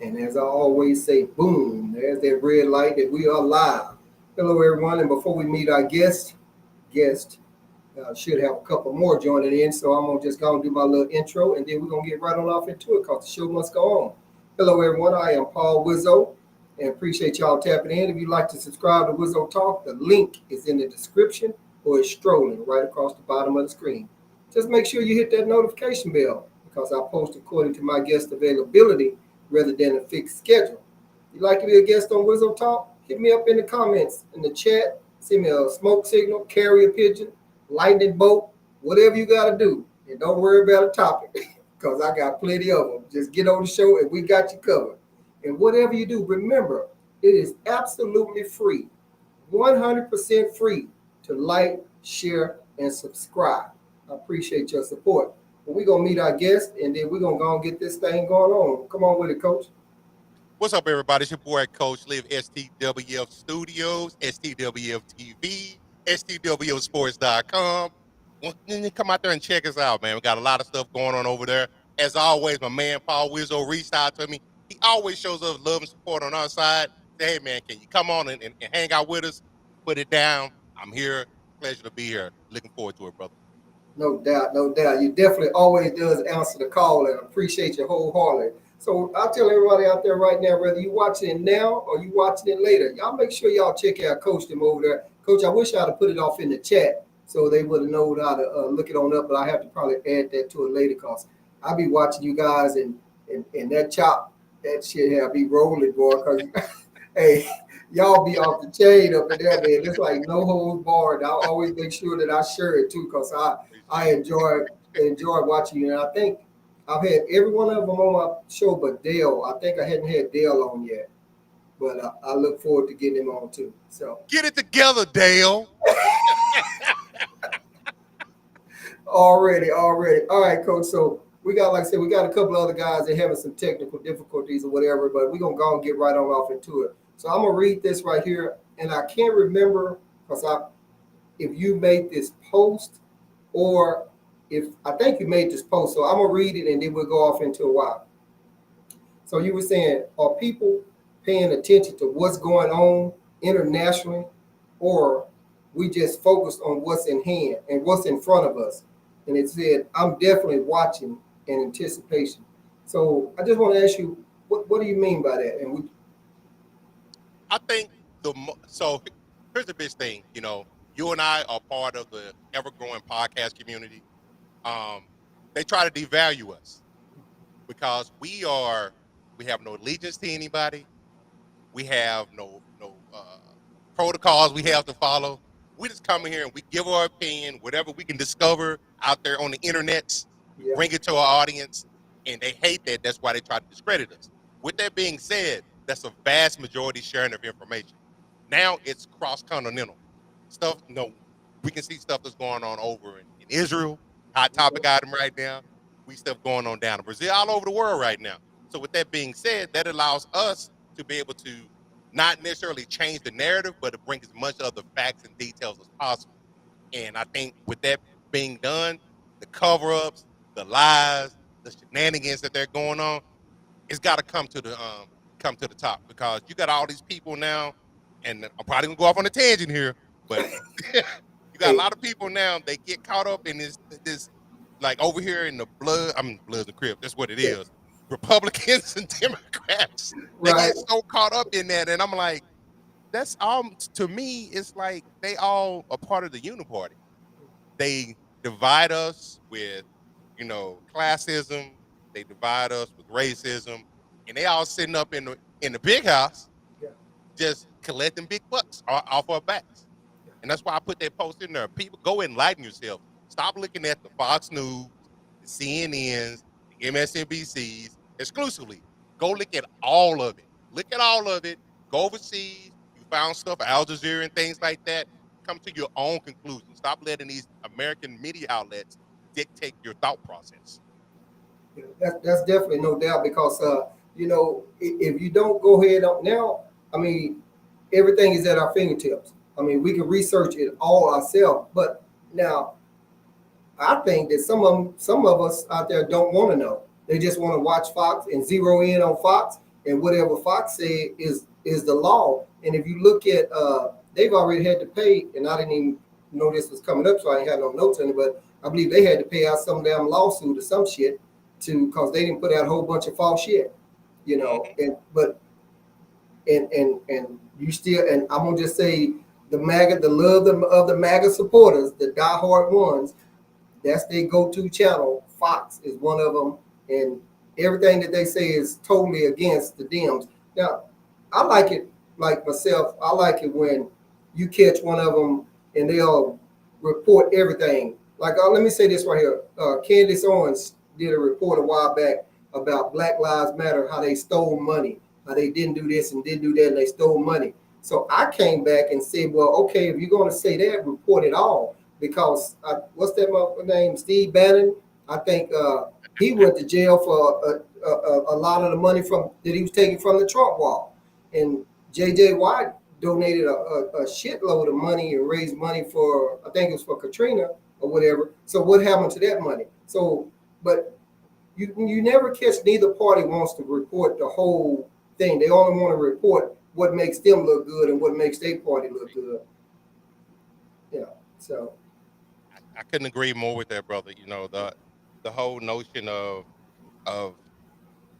And as I always say, boom, there's that red light that we are live. Hello, everyone. And before we meet our guest should have a couple more joining in. So I'm going to just go and do my little intro, and then we're going to get right on off into it because the show must go on. Hello, everyone. I am Paul Wizzo, and appreciate y'all tapping in. If you'd like to subscribe to Wizzo Talk, the link is in the description or it's strolling right across the bottom of the screen. Just make sure you hit that notification bell because I post according to my guest availability rather than a fixed schedule. If you'd like to be a guest on Wizzo Talk, hit me up in the comments, in the chat, send me a smoke signal, carrier pigeon, lightning bolt, whatever you got to do. And don't worry about a topic because I got plenty of them. Just get on the show and we got you covered. And whatever you do, remember, it is absolutely free, 100% free to like, share, and subscribe. I appreciate your support. But we're going to meet our guest and then we're going to go and get this thing going on. Come on with it, coach. What's up, everybody? It's your boy, Coach Live, STWF Studios, STWF TV, STWSports.com. Come out there and check us out, man. We got a lot of stuff going on over there. As always, my man, Paul Wizzo, reached out to me. He always shows us love and support on our side. Say, hey, man, can you come on and hang out with us? Put it down. I'm here. Pleasure to be here. Looking forward to it, brother. No doubt, no doubt. You definitely always does answer the call and appreciate you wholeheartedly. So I'll tell everybody out there right now, whether you watching it now or you watching it later, y'all make sure y'all check out Coach them over there. Coach, I wish I'd have put it off in the chat so they would have known how to look it on up, but I have to probably add that to it later because I'll be watching you guys and that chop, that shit have be rolling, boy, because hey, y'all be off the chain up in there, man. It's like no holds barred. I always make sure that I share it too because I enjoy watching you. And I think I've had every one of them on my show, but Dale. I think I hadn't had Dale on yet, but I look forward to getting him on too. So Get it together, Dale. already. All right, coach. So we got, like I said, we got a couple other guys that having some technical difficulties or whatever, but we're gonna go and get right on off into it. So I'm gonna read this right here, and I can't remember because if you made this post or if I think you made this post. So I'm gonna read it and then we'll go off into a while. So you were saying, are people paying attention to what's going on internationally, or we just focused on what's in hand and what's in front of us? And it said, I'm definitely watching in anticipation. So I just want to ask you, what do you mean by that? And I think so. Here's the big thing. You and I are part of the ever-growing podcast community. They try to devalue us because we have no allegiance to anybody. We have no protocols we have to follow. We just come in here and we give our opinion, whatever we can discover out there on the internet. We yeah, bring it to our audience, and they hate that. That's why they try to discredit us. With that being said, that's a vast majority sharing of information. Now it's cross-continental stuff. We can see stuff that's going on over in Israel, hot topic item right now. We stuff going on down in Brazil, all over the world right now. So with that being said, that allows us to be able to not necessarily change the narrative, but to bring as much of the facts and details as possible. And I think with that being done, the cover-ups, the lies, the shenanigans that they're going on, it's got to come to the top because you got all these people now, and I'm probably gonna go off on a tangent here, but you got a hey, lot of people now. They get caught up in this like over here in the blood. I mean, Bloods and Crips. That's what it yeah, is. Republicans and Democrats. They right, get so caught up in that, and I'm like, that's all. To me, it's like they all a part of the uniparty. They divide us with, classism. They divide us with racism, and they all sitting up in the big house, yeah, just collecting big bucks off our backs. And that's why I put that post in there. People, go enlighten yourself. Stop looking at the Fox News, the CNNs, the MSNBCs exclusively. Go look at all of it. Look at all of it. Go overseas. You found stuff, Al Jazeera and things like that. Come to your own conclusion. Stop letting these American media outlets dictate your thought process. yeah. That's definitely no doubt because if you don't go ahead on now, I mean, everything is at our fingertips. I mean, we can research it all ourselves, but now I think that some of us out there don't want to know. They just want to watch Fox and zero in on Fox, and whatever Fox said is the law. And if you look at, they've already had to pay, and I didn't even know this was coming up, so I ain't had no notes on it. But I believe they had to pay out some damn lawsuit or some shit because they didn't put out a whole bunch of false shit, you know. And but and you still, and I'm gonna just say the MAGA, the love of the MAGA supporters, the diehard ones. That's their go-to channel. Fox is one of them, and everything that they say is totally against the Dems. Now, I like it, like myself, I like it when you catch one of them and they'll report everything. Like, let me say this right here. Candace Owens did a report a while back about Black Lives Matter, how they stole money, how they didn't do this and didn't do that, and they stole money. So I came back and said, well, okay, if you're going to say that, report it all. Because what's that motherfucker's name? Steve Bannon. I think he went to jail for a lot of the money from that he was taking from the Trump wall. And J.J. Watt donated a shitload of money and raised money for, I think it was for Katrina or whatever. So what happened to that money? So, but you never catch, neither party wants to report the whole thing. They only want to report what makes them look good and what makes their party look good. Yeah. So I couldn't agree more with that, brother. You know, the whole notion of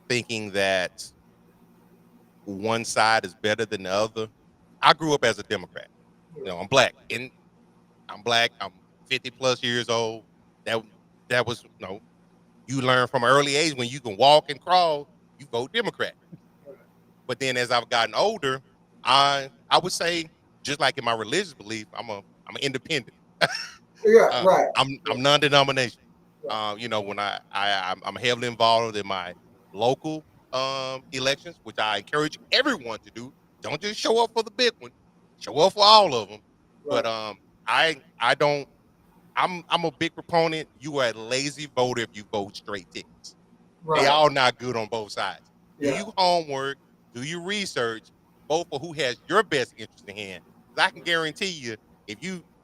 thinking that one side is better than the other. I grew up as a Democrat. You know, I'm black. I'm 50 plus years old. That was, you know, you learn from an early age when you can walk and crawl, you vote Democrat. But then as I've gotten older, I would say, just like in my religious belief, I'm an independent. yeah, right. I'm non-denominational. Right. You know, when I'm heavily involved in my local elections, which I encourage everyone to do. Don't just show up for the big one, show up for all of them. Right. But I don't. I'm a big proponent. You are a lazy voter if you vote straight tickets. They Right. all not good on both sides. Do Yeah. you homework? Do you research? Vote for who has your best interest in hand. Because I can guarantee you,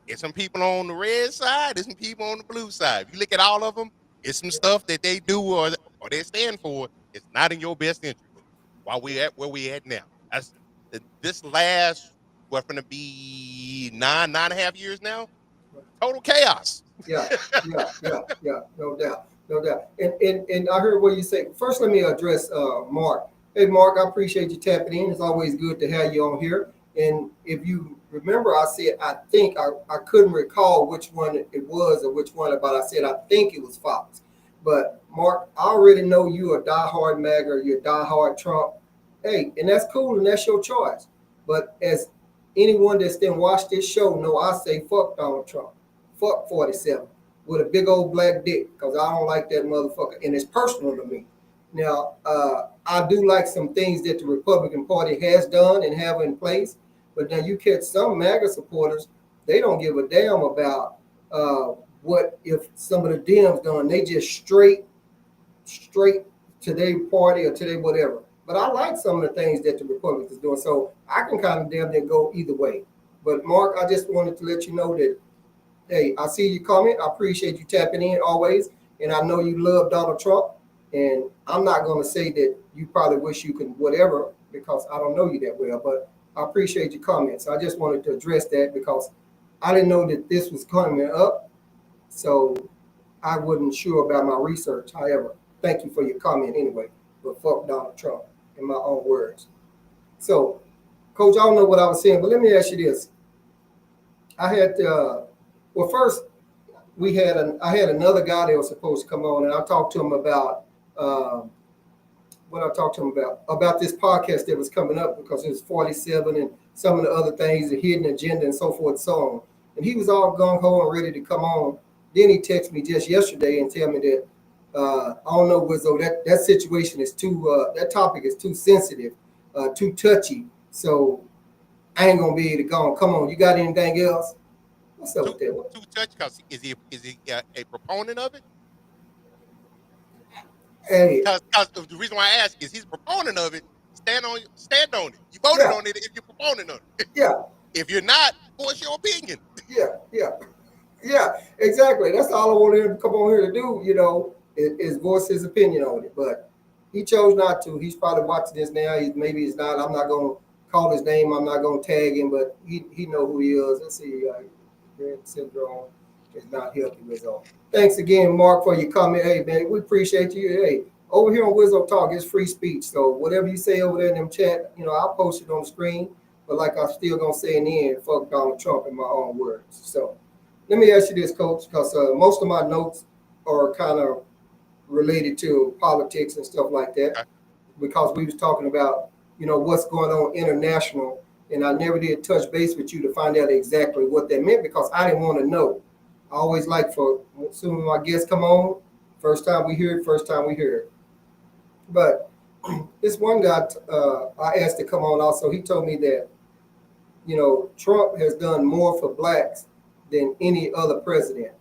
if some people on the red side, there's some people on the blue side. If you look at all of them, it's some stuff that they do or they stand for. It's not in your best interest. While we at where we at now, this last what's going to be nine and a half years now. Total chaos. Yeah, yeah, no doubt, no doubt. And I heard what you say. First, let me address Mark. Hey, Mark, I appreciate you tapping in. It's always good to have you on here. And if you remember, I said I think I couldn't recall which one it was or which one, but I said I think it was Fox. But Mark, I already know you are diehard MAGA, you're diehard Trump. Hey, and that's cool, and that's your choice. But as anyone that's then watched this show know, I say fuck Donald Trump. Fuck 47 with a big old black dick because I don't like that motherfucker, and it's personal to me. Now, I do like some things that the Republican Party has done and have in place, but now you catch some MAGA supporters, they don't give a damn about what if some of the Dems done. They just straight to their party or to their whatever. But I like some of the things that the Republicans doing, so I can kind of damn near go either way. But Mark, I just wanted to let you know that, hey, I see your comment. I appreciate you tapping in always. And I know you love Donald Trump. And I'm not going to say that you probably wish you could whatever because I don't know you that well. But I appreciate your comments. I just wanted to address that because I didn't know that this was coming up. So I wasn't sure about my research. However, thank you for your comment anyway. But fuck Donald Trump in my own words. So, Coach, I don't know what I was saying, but let me ask you this. I had well, first I had another guy that was supposed to come on, and I talked to him about what I talked to him about this podcast that was coming up because it was 47 and some of the other things, the hidden agenda and so forth and so on. And he was all gung ho and ready to come on. Then he texted me just yesterday and tell me that I don't know, Wizzo, that situation is too that topic is too sensitive, too touchy. So I ain't gonna be able to go on. Come on, you got anything else? What's up with that one? Too touchy because is he a proponent of it? Hey, Because the reason why I ask is he's a proponent of it. Stand on it. You voted on it if you're a proponent of it. yeah, If you're not, what's your opinion? yeah, exactly. That's all I wanted him to come on here to do, is voice his opinion on it. But He chose not to. He's probably watching this now. Maybe he's not. I'm not gonna call his name. I'm not gonna tag him, but he know who he is. Let's see. Rett syndrome is not healthy result. Thanks again, Mark, for your comment. Hey man, we appreciate you. Hey, over here on Wizzo Talk, it's free speech. So whatever you say over there in them chat, I'll post it on the screen. But like I'm still gonna say in the end, fuck Donald Trump in my own words. So let me ask you this, Coach, because most of my notes are kind of related to politics and stuff like that, Okay. because we was talking about what's going on international, and I never did touch base with you to find out exactly what that meant because I didn't want to know. I always like for as soon as my guests come on, first time we hear it. But this one guy I asked to come on also, he told me that Trump has done more for blacks than any other president,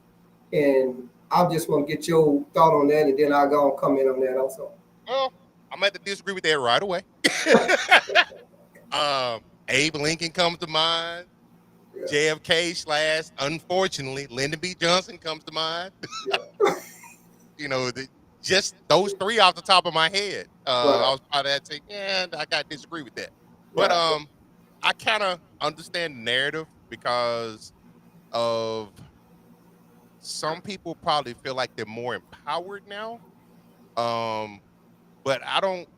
and I just want to get your thought on that, and then I'll go and comment on that also. Well, I'm going to disagree with that right away. Abe Lincoln comes to mind. Yeah, JFK slash, unfortunately, Lyndon B. Johnson comes to mind. yeah, you know, the, just those three off the top of my head. I right, was probably to say, yeah, I got to disagree with that. But right, I kind of understand the narrative because of some people probably feel like they're more empowered now. Um, but I don't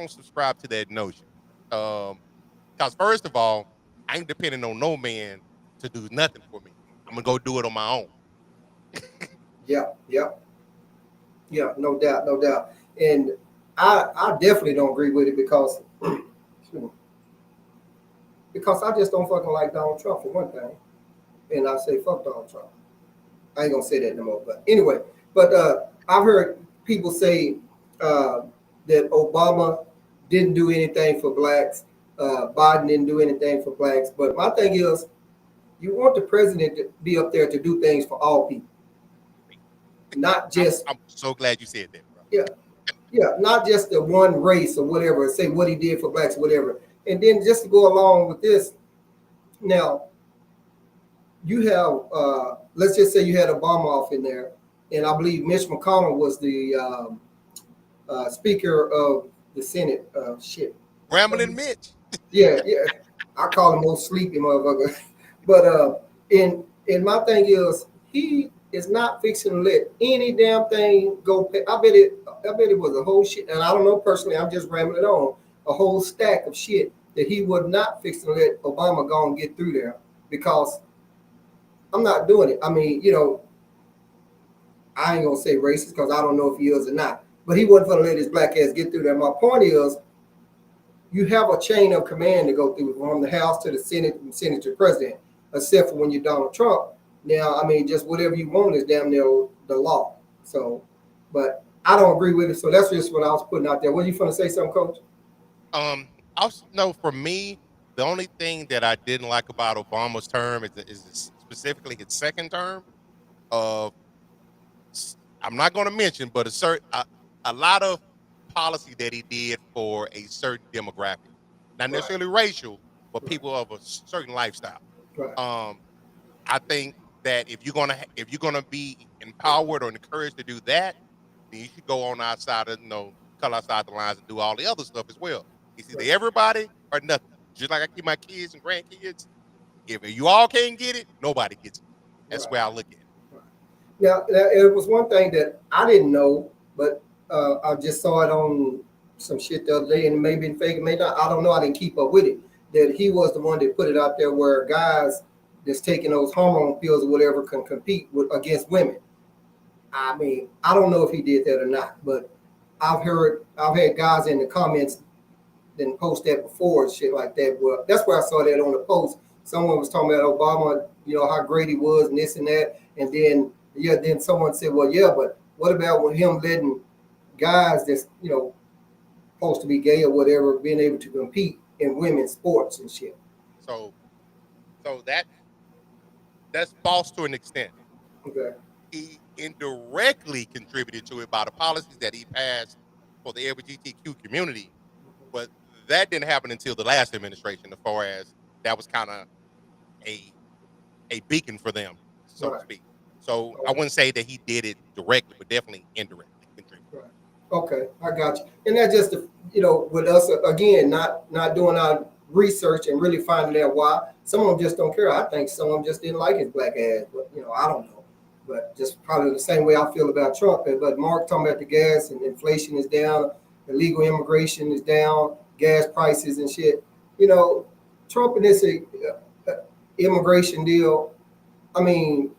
subscribe to that notion. Because first of all, I ain't depending on no man to do nothing for me. I'm gonna go do it on my own. yeah, yeah, yeah, no doubt, no doubt. And I definitely don't agree with it because because I just don't fucking like Donald Trump for one thing, and I say fuck Donald Trump. I ain't gonna say that no more. But anyway, but I've heard people say uh, that Obama didn't do anything for blacks, Biden didn't do anything for blacks. But my thing is, you want the president to be up there to do things for all people, not just I'm so glad you said that, bro. yeah, yeah, not just the one race or whatever. Say what he did for blacks, whatever. And then just to go along with this, now you have let's just say you had Obama off in there, and I believe Mitch McConnell was the Speaker of the Senate. Shit. Rambling Mitch. Yeah, yeah. I call him old sleepy motherfucker. But and my thing is he is not fixing to let any damn thing go. I bet it was a whole shit. And I don't know personally. I'm just rambling on a whole stack of shit that he would not fix to let Obama go and get through there because I'm not doing it. I mean, I ain't gonna say racist because I don't know if he is or not. But he wasn't gonna let his black ass get through there. My point is, you have a chain of command to go through from the House to the Senate and Senate to President, except for when you're Donald Trump. Now, I mean, just whatever you want is damn near the law. So, but I don't agree with it. So that's just what I was putting out there. What you gonna say, something, Coach? Also, no, for me, the only thing that I didn't like about Obama's term is specifically his second term. Of I'm not going to mention, but a lot of policy that he did for a certain demographic, not Right, necessarily racial, but right, people of a certain lifestyle. right, Um, I think that if you're gonna be empowered or encouraged to do that, then you should go on outside of cut outside the lines and do all the other stuff as well. It's either right, everybody or nothing. Just like I keep my kids and grandkids. If you all can't get it, nobody gets it. That's right. where I look at it. Now, it was one thing that I didn't know, but I just saw it on some shit the other day, and maybe fake, maybe not. I don't know. I didn't keep up with it. That he was the one that put it out there where guys that's taking those hormone pills or whatever can compete against women. I mean, I don't know if he did that or not, but I've had guys in the comments then post that before and shit like that. Well, that's where I saw that on the post. Someone was talking about Obama, how great he was and this and that. And then, yeah, then someone said, well, yeah, but what about with him letting guys that's, supposed to be gay or whatever, being able to compete in women's sports and shit? So, so that's false to an extent. Okay. He indirectly contributed to it by the policies that he passed for the LGBTQ community, but that didn't happen until the last administration. As far as that was kind of a a beacon for them, so to Right. speak. So I Oh, wouldn't say that he did it directly, but definitely indirectly contributed. right. Okay, I got you. And that's just with us again, not doing our research and really finding out why. Some of them just don't care. I think some of them just didn't like his black ass, but I don't know. But just probably the same way I feel about Trump. But Mark talking about the gas and inflation is down, illegal immigration is down, gas prices and shit. You know, Trump and this immigration deal. I mean,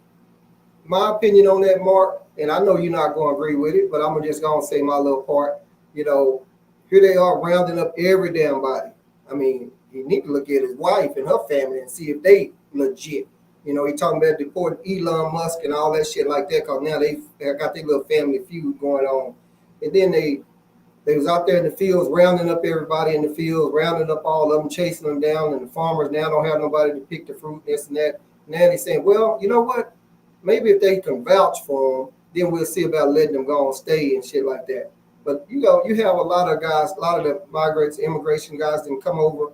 my opinion on that, Mark, and I know you're not going to agree with it, but I'm just going to say my little part. You know, here they are rounding up every damn body. I mean, you need to look at his wife and her family and see if they legit. He talking about deporting Elon Musk and all that shit like that because now they got their little family feud going on. And then they was out there in the fields rounding up everybody in the fields, rounding up all of them, chasing them down, and the farmers now don't have nobody to pick the fruit, this and that. Now they saying, well, you know what? Maybe if they can vouch for them, then we'll see about letting them go and stay and shit like that. But you have a lot of guys, a lot of the migrants, immigration guys that come over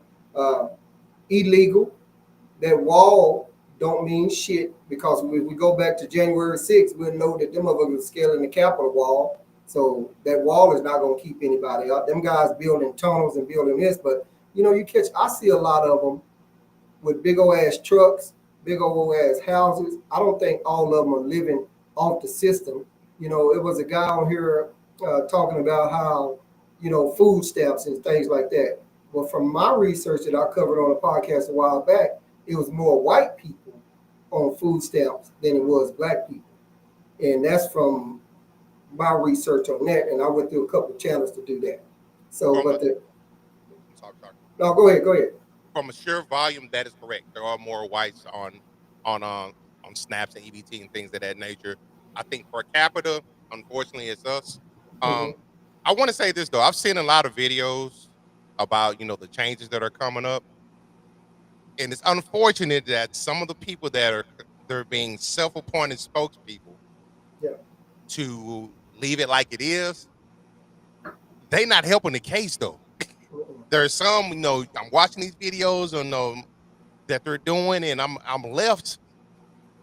illegal. That wall don't mean shit because if we go back to January 6th, we'll know that them motherfuckers are scaling the Capitol wall. So that wall is not going to keep anybody out. Them guys building tunnels and building this, but I see a lot of them with big old ass trucks, big old ass houses. I don't think all of them are living off the system. It was a guy on here talking about how, food stamps and things like that. Well, from my research that I covered on a podcast a while back, it was more white people on food stamps than it was black people. And that's from my research on that. And I went through a couple of channels to do that. So, no, go ahead. From a sheer volume, that is correct. There are more whites on snaps and EBT and things of that nature. I think per capita, unfortunately, it's us. I want to say this though. I've seen a lot of videos about the changes that are coming up, and it's unfortunate that some of the people that they're being self-appointed spokespeople to leave it like it is. They not helping the case though. There's some, I'm watching these videos on that they're doing, and I'm left,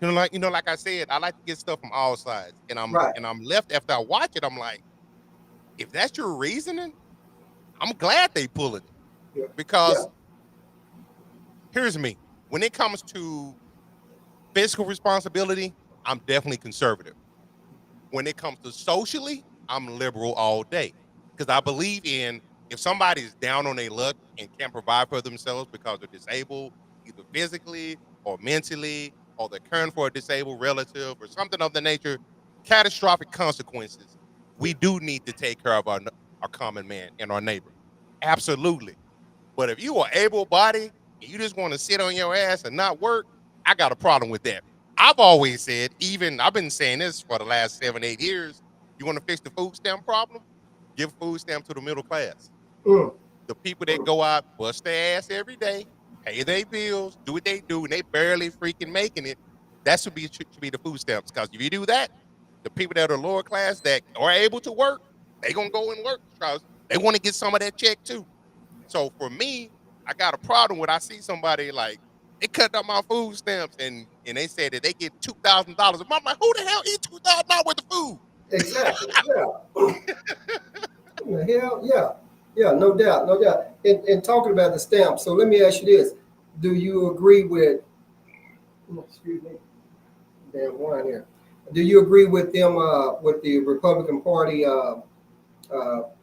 like I said, I like to get stuff from all sides, and I'm left after I watch it. I'm like, if that's your reasoning, I'm glad they pulling it because here's me. When it comes to fiscal responsibility, I'm definitely conservative. When it comes to socially, I'm liberal all day because I believe in if somebody is down on their luck and can't provide for themselves because they're disabled, either physically or mentally, or they're caring for a disabled relative or something of the nature, catastrophic consequences, we do need to take care of our common man and our neighbor. Absolutely. But if you are able-bodied and you just want to sit on your ass and not work, I got a problem with that. I've always said, I've been saying this for the last 7, 8 years, you want to fix the food stamp problem? Give food stamp to the middle class. The people that go out, bust their ass every day, pay their bills, do what they do, and they barely freaking making it. That should be the food stamps. Because if you do that, the people that are lower class that are able to work, they gonna go and work because they want to get some of that check too. So for me, I got a problem when I see somebody like they cut up my food stamps and they say that they get $2,000. I'm like, who the hell eat $2,000 worth of food? Exactly. Yeah, no doubt. And talking about the stamp, so let me ask you this: do you agree with? Excuse me, damn wine here. Do you agree with them? With the Republican Party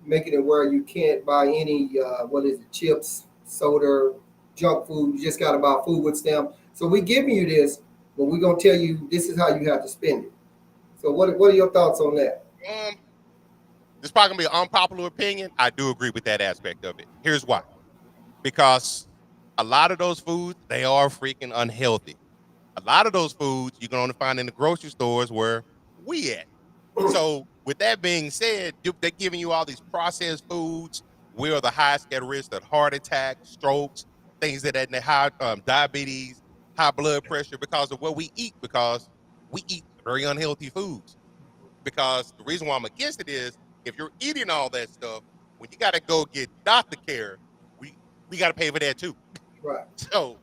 making it where you can't buy any chips, soda, junk food. You just got to buy food with stamp. So we giving you this, but we're gonna tell you this is how you have to spend it. So what are your thoughts on that? This is probably gonna be an unpopular opinion. I do agree with that aspect of it. Here's why. Because a lot of those foods, they are freaking unhealthy. A lot of those foods you're going to find in the grocery stores where we at. So with that being said, they're giving you all these processed foods. We are the highest at risk of heart attacks, strokes, things that high diabetes, high blood pressure because of what we eat, because we eat very unhealthy foods. Because the reason why I'm against it is if you're eating all that stuff, when you got to go get doctor care, we got to pay for that too. Right. So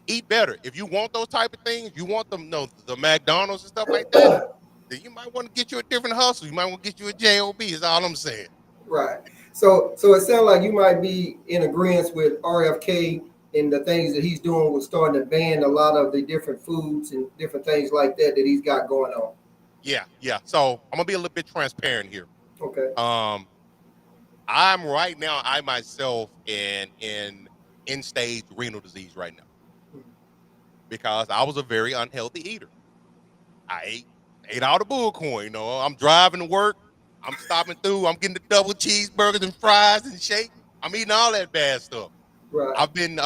eat better. If you want those type of things, you want them, the McDonald's and stuff like that, then you might want to get you a different hustle. You might want to get you a job. Is all I'm saying. Right. So it sounds like you might be in agreement with RFK and the things that he's doing with starting to ban a lot of the different foods and different things like that that he's got going on. Yeah, yeah. So I'm gonna be a little bit transparent here. Okay. Um, I'm right now. I myself in end stage renal disease right now because I was a very unhealthy eater. I ate all the bullcorn. You know, I'm driving to work. I'm stopping through. I'm getting the double cheeseburgers and fries and shake. I'm eating all that bad stuff. Right. I've been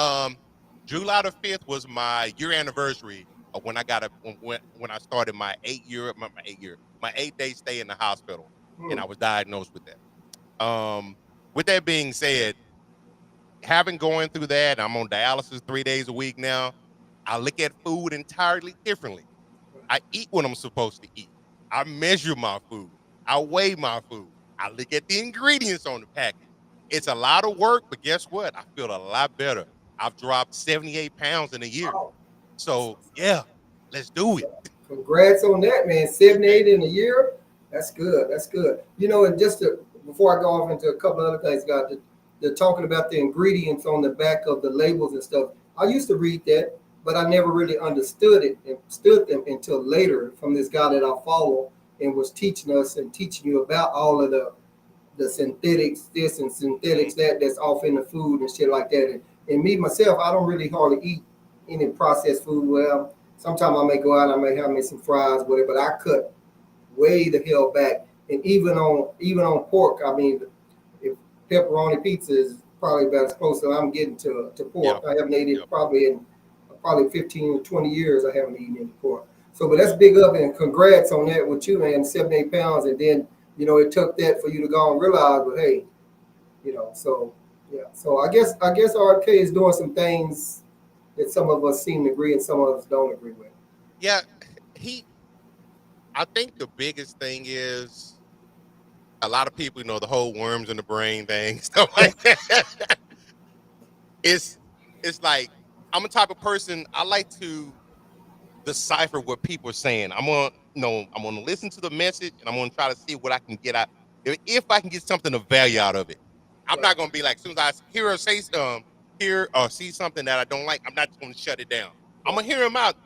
July the 5th was my year anniversary of when I got a when I started my 8 year my 8 day stay in the hospital, and Hmm. I was diagnosed with that. With that being said, having going through that, I'm on dialysis 3 days a week now. I look at food entirely differently. I eat what I'm supposed to eat. I measure my food. I weigh my food. I look at the ingredients on the package. It's a lot of work, but guess what? I feel a lot better. I've dropped 78 pounds in a year. Oh, So yeah, let's do it. congrats on that, man. 78 in a year. That's good. That's good. And before I go off into a couple other things, guys, they're talking about the ingredients on the back of the labels and stuff. I used to read that, but I never really understood it and stood them until later from this guy that I follow and was teaching us and teaching you about all of the synthetics, this and synthetics that's off in the food and shit like that. And me myself, I don't really hardly eat any processed food. Well, sometimes I may go out, I may have me some fries, whatever. But I cut way the hell back. And even on pork, I mean, if pepperoni pizza is probably about as close as I'm getting to pork. Yep. I haven't ate it Yep. probably in 15 or 20 years. I haven't eaten any pork. So, but that's big up and congrats on that with you, man. 78 pounds, and then it took that for you to go and realize, but hey, so yeah. So I guess RK is doing some things that some of us seem to agree and some of us don't agree with. Yeah, he. I think the biggest thing is a lot of people, the whole worms in the brain thing, stuff like that. it's it's like I'm a type of person I like to decipher what people are saying. I'm gonna listen to the message and I'm gonna try to see what I can get out. If I can get something of value out of it, I'm Right. not gonna be like, as soon as I hear or see something that I don't like, I'm not just gonna shut it down. I'm Right. gonna hear them out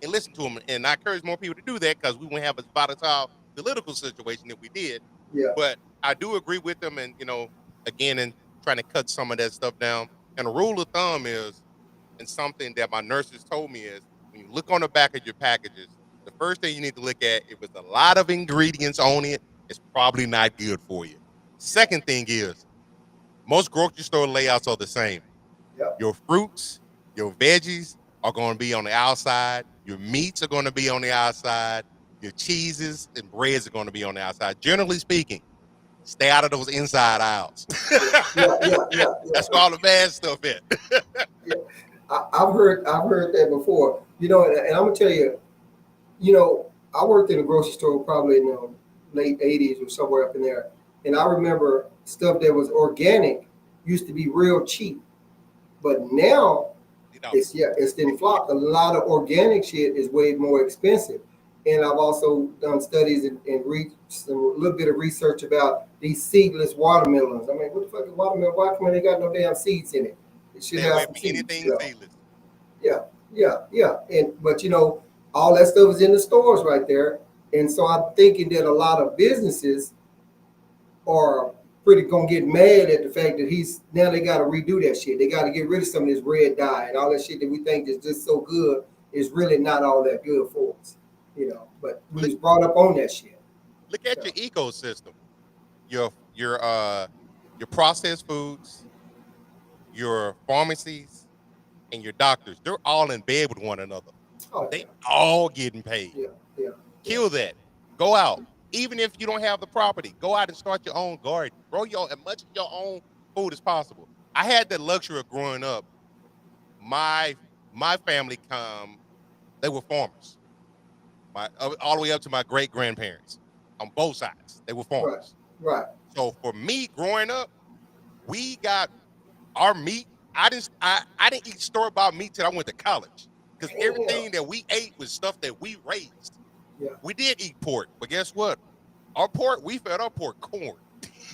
and listen to them, and I encourage more people to do that because we won't have a volatile political situation if we did. Yeah. But I do agree with them, and again, in trying to cut some of that stuff down. And a rule of thumb is, and something that my nurses told me is, when you look on the back of your packages, the first thing you need to look at, if it's a lot of ingredients on it, it's probably not good for you. Second thing is, most grocery store layouts are the same. Yep. Your fruits, your veggies are going to be on the outside. Your meats are going to be on the outside. Your cheeses and breads are going to be on the outside. Generally speaking, stay out of those inside aisles. Yeah. Yeah. Yeah. That's Yeah. where all the bad stuff is. Yeah. I've heard that before. And I'm gonna tell you, I worked in a grocery store probably in the late '80s or somewhere up in there, and I remember stuff that was organic used to be real cheap, but now it's been flopped. A lot of organic shit is way more expensive. And I've also done studies and read a little bit of research about these seedless watermelons. I mean, what the fuck is watermelon? Why come they got no damn seeds in it? It should Stay have away some from seeds. anything seedless. Yeah, yeah. But all that stuff is in the stores right there. And so I'm thinking that a lot of businesses are pretty gonna get mad at the fact that now they gotta redo that shit. They gotta get rid of some of this red dye and all that shit that we think is just so good is really not all that good for us. But we Look, was brought up on that shit. look at So, your ecosystem. Your processed foods, your pharmacies, and your doctors. They're all in bed with one another. oh They all getting paid. yeah, yeah, yeah, Kill that. Go out. Even if you don't have the property, go out and start your own garden. Grow as much of your own food as possible. I had the luxury of growing up. My my family they were farmers. All the way up to my great grandparents on both sides. They were right, farmers. right, So for me growing up, we got our meat. I didn't eat store bought meat till I went to college because damn, everything that we ate was stuff that we raised. Yeah. We did eat pork, but guess what? Our pork, we fed our pork corn.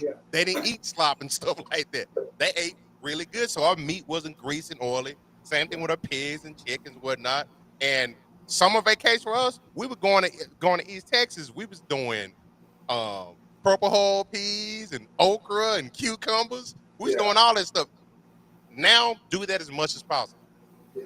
Yeah. They didn't eat slop and stuff like that. They ate really good, so our meat wasn't greasy and oily. Same thing with our pigs and chickens and whatnot. And summer vacation for us, we were going to East Texas. We was doing purple hull peas and okra and cucumbers. We was Yeah. doing all that stuff. Now do that as much as possible. Yeah.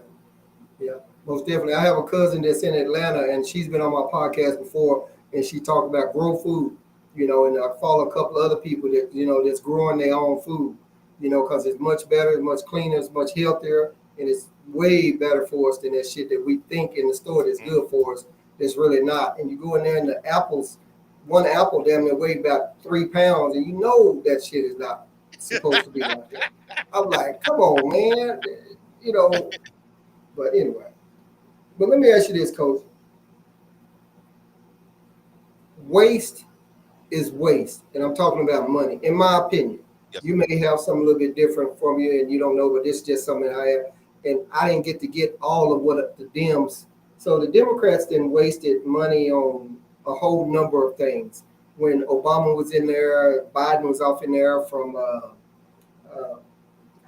Yeah, most definitely. I have a cousin that's in Atlanta, and she's been on my podcast before, and she talked about grow food, and I follow a couple of other people that, that's growing their own food, because it's much better, it's much cleaner, it's much healthier, and it's way better for us than that shit that we think in the store that's good for us. It's really not. And you go in there and the apples, one apple damn near weigh about 3 pounds, and that shit is not supposed to be like that. I'm like, come on, man. You know, but anyway. But let me ask you this, Coach. Waste is waste, and I'm talking about money. In my opinion, Yes, you may have something a little bit different from you, and you don't know, but this is just something I have. And I didn't get all of what the Dems. So the Democrats then wasted money on a whole number of things. When Obama was in there, Biden was off in there from.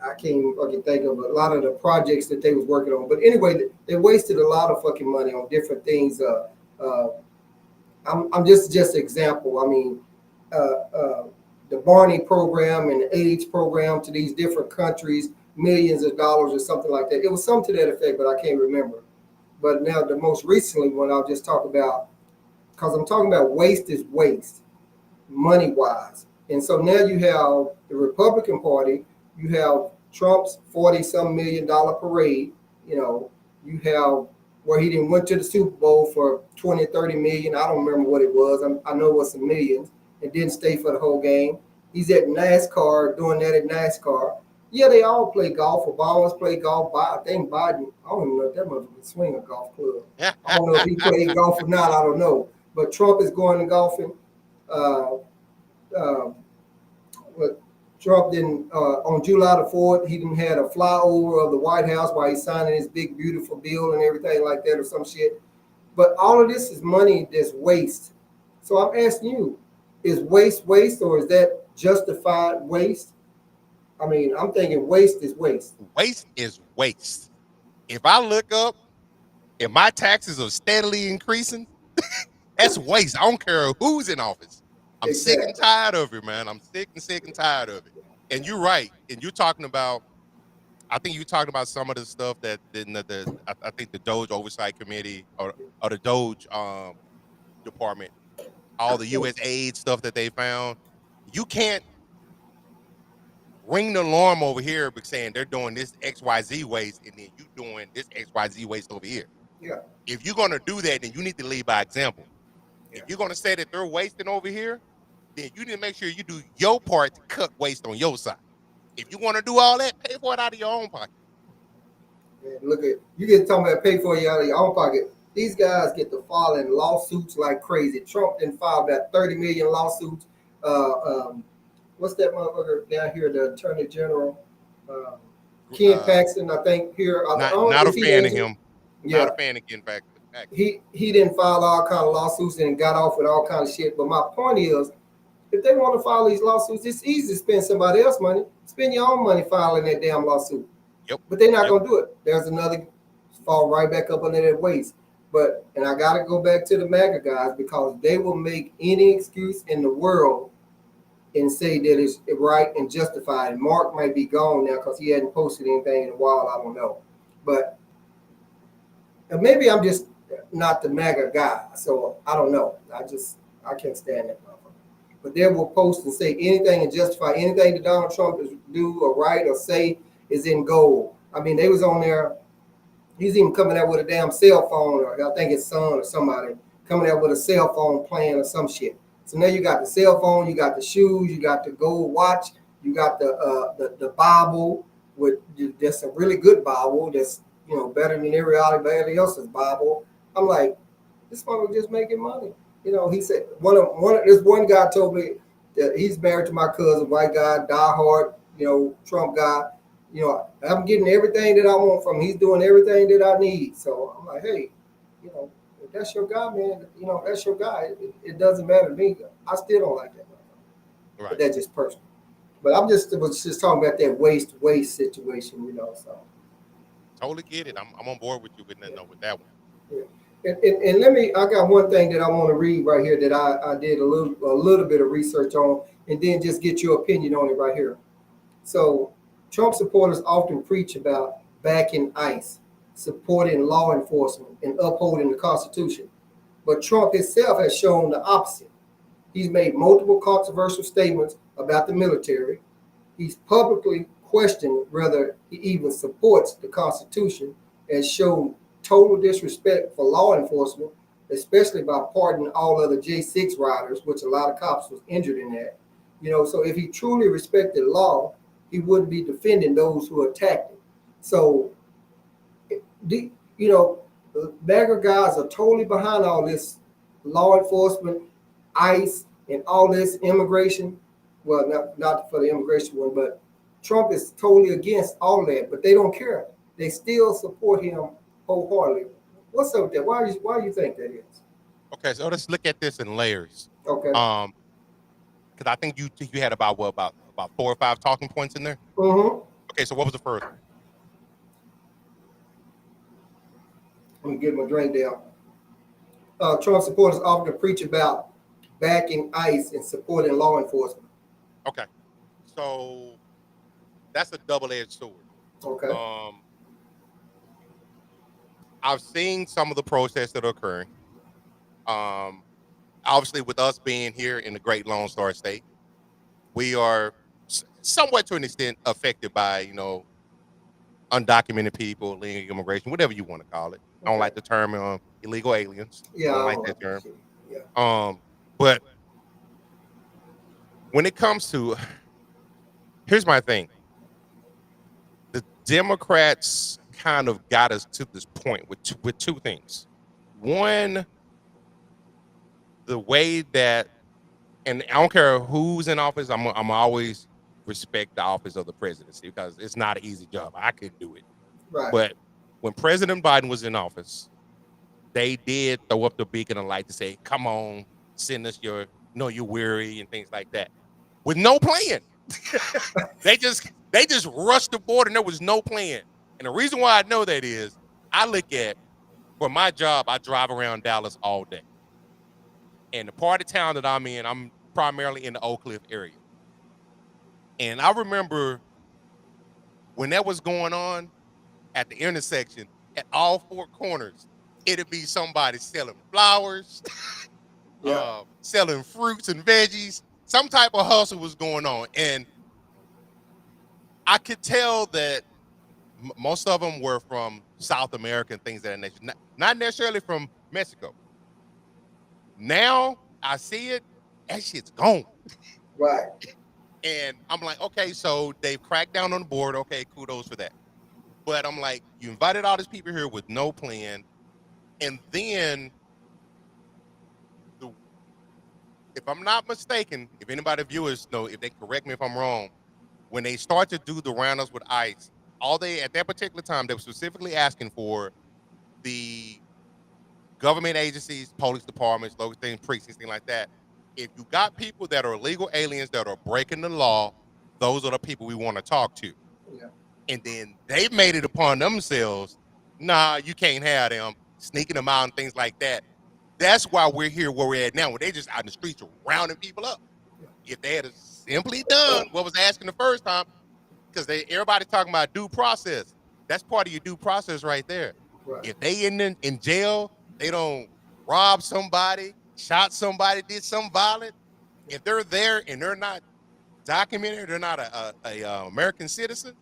I can't fucking think of a lot of the projects that they was working on. But anyway, they wasted a lot of fucking money on different things. Uh, I'm just example. I mean, the Barney program and the AIDS program to these different countries, millions of dollars or something like that. It was something to that effect, but I can't remember. But now the most recently one I'll just talk about, because I'm talking about waste is waste, money wise. And so now you have the Republican Party, you have Trump's 40-some million dollar parade, you have where he didn't went to the Super Bowl for 20, 30 million. I don't remember what it was. I know it was some millions and didn't stay for the whole game. He's at NASCAR doing that at NASCAR. Yeah, they all play golf. Obamas play golf. I think Biden, I don't even know if that motherfucker swing a golf club. I don't know if he played golf or not. I don't know. But Trump is going to golfing. Uh, but Trump didn't, on July the 4th, he didn't had a flyover of the White House while he's signing his big, beautiful bill and everything like that or some shit. But all of this is money that's waste. So I'm asking you, is waste waste or is that justified waste? I mean, I'm thinking waste is waste. waste is waste. If I look up and my taxes are steadily increasing, that's waste. I don't care who's in office. I'm sick and Exactly. tired of it, man. I'm sick and tired of it. And you're right. And you're talking about, I think you're talking about some of the stuff that I think the Doge Oversight Committee or the Doge department, all the U.S. aid stuff that they found. You can't ring the alarm over here saying they're doing this XYZ waste and then you doing this XYZ waste over here. Yeah. If you're gonna do that, then you need to lead by example. Yeah. If you're gonna say that they're wasting over here, then you need to make sure you do your part to cut waste on your side. If you want to do all that, pay for it out of your own pocket. Man, look at you get talking about pay for you out of your own pocket. These guys get to file in lawsuits like crazy. Trump didn't file about 30 million lawsuits. What's that motherfucker down here? The Attorney General, Ken Paxton, I think here. Not a fan of him. Yeah, Not a fan of Ken Paxton. he didn't file all kind of lawsuits and got off with all kind of shit. But my point is, if they want to file these lawsuits, it's easy to spend somebody else's money. Spend your own money filing that damn lawsuit. Yep. But they're not gonna do it. There's another fall right back up under that waste. And I gotta go back to the MAGA guys because they will make any excuse in the world and say that it's right and justified. Mark might be gone now because he hadn't posted anything in a while. I don't know, but maybe I'm just not the MAGA guy, so I don't know. I can't stand that motherfucker. But they will post and say anything and justify anything that Donald Trump is do or write or say is in gold. I mean, they was on there. He's even coming out with a damn cell phone, or I think his son or somebody coming out with a cell phone plan or some shit. So now you got the cell phone, you got the shoes, you got the gold watch, you got the Bible with that's a really good Bible that's better than everybody else's Bible. I'm like, this one was just making money. He said this one guy told me that he's married to my cousin, white guy, diehard, Trump guy. I'm getting everything that I want from him. He's doing everything that I need. So I'm like, hey, if that's your guy, man. You know, that's your guy. It doesn't matter to me. I still don't like that. But Right. that's just personal. But was just talking about that waste situation, you know. So Totally get it. I'm on board with you with yeah, with that one. yeah. And let me. I got one thing that I want to read right here that I did a little bit of research on, and then just get your opinion on it right here. So Trump supporters often preach about backing ICE, supporting law enforcement, and upholding the Constitution. But Trump himself has shown the opposite. He's made multiple controversial statements about the military. He's publicly questioned whether he even supports the Constitution and shown total disrespect for law enforcement, especially by pardoning all other J6 riders, which a lot of cops was injured in that. You know, so if he truly respected law, he wouldn't be defending those who attacked him. So, you know, the MAGA guys are totally behind all this law enforcement, ICE, and all this immigration. Well, not for the immigration one, but Trump is totally against all that. But they don't care. They still support him wholeheartedly. What's up with that? Why do you think that is? Okay, so let's look at this in layers. Okay. Because I think you had about 4 or 5 talking points in there. Mm-hmm. Okay, so what was the first one? Let me get my drink down. Trump supporters often preach about backing ICE and supporting law enforcement. Okay, so that's a double-edged sword. Okay. I've seen some of the protests that are occurring. Obviously, with us being here in the Great Lone Star State, we are somewhat to an extent affected by, undocumented people, illegal immigration, whatever you want to call it. I don't like the term illegal aliens. Yeah, I don't I like don't that like term. that shit. Yeah. But when it comes to, here's my thing. The Democrats kind of got us to this point with two things. One, the way that, and I don't care who's in office, I'm always respect the office of the presidency because it's not an easy job. I couldn't do it. Right. But when President Biden was in office, they did throw up the beacon of light to say, come on, send us you're weary and things like that. With no plan. They just rushed the board and there was no plan. And the reason why I know that is I look at, for my job, I drive around Dallas all day. And the part of town that I'm in, I'm primarily in the Oak Cliff area. And I remember when that was going on at the intersection, at all 4 corners, it'd be somebody selling flowers, Yeah. selling fruits and veggies. Some type of hustle was going on. And I could tell that most of them were from South America and things of that nature, not necessarily from Mexico. Now I see it, that shit's gone. Right. And I'm like, okay, so they've cracked down on the board. Okay, kudos for that. But I'm like, you invited all these people here with no plan. And then, if I'm not mistaken, if anybody viewers know, if they correct me if I'm wrong, when they start to do the roundups with ICE, at that particular time, they were specifically asking for the government agencies, police departments, local things, precincts, things like that. If you got people that are illegal aliens that are breaking the law, those are the people we want to talk to. Yeah. And then they made it upon themselves, nah, you can't have them, sneaking them out and things like that. That's why we're here where we're at now, where they just out in the streets rounding people up. If they had simply done what was asking the first time, because everybody's talking about due process. That's part of your due process right there. Right. If they in jail, they don't rob somebody, shot somebody, did something violent. If they're there and they're not documented, they're not a American citizen,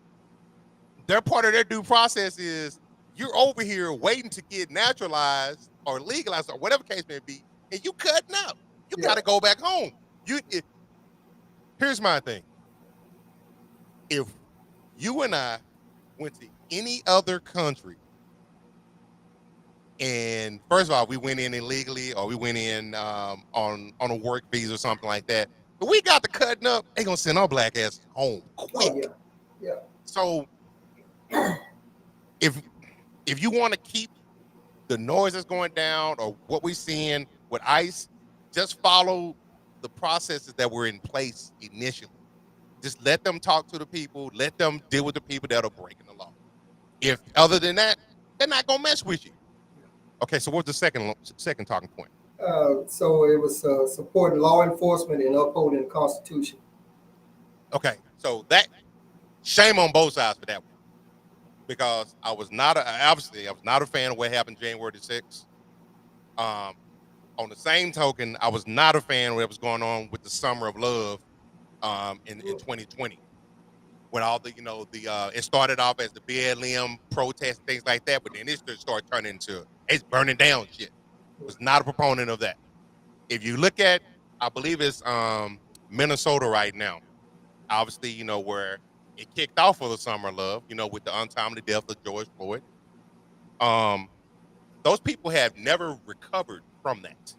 their part of their due process is you're over here waiting to get naturalized or legalized or whatever case may be, and you cutting up. You got to go back home. Here's my thing. If you and I went to any other country, and first of all, we went in illegally or we went in on a work visa or something like that, but we got to cutting up, they gonna send our black ass home quick. Oh, yeah. So if you want to keep the noise that's going down or what we're seeing with ICE, just follow the processes that were in place initially. Just let them talk to the people, let them deal with the people that are breaking the law. If other than that, they're not gonna mess with you. Okay, so what's the second talking point? So it was supporting law enforcement and upholding the Constitution. Okay, so that shame on both sides for that one, because obviously I was not a fan of what happened January the 6th. On the same token, I was not a fan of what was going on with the Summer of Love in 2020. With all the, it started off as the BLM protest, things like that, but then it just started turning into it's burning down shit. Was not a proponent of that. If you look at, I believe it's Minnesota right now, obviously, where it kicked off for the Summer of Love, with the untimely death of George Floyd. Those people have never recovered from that.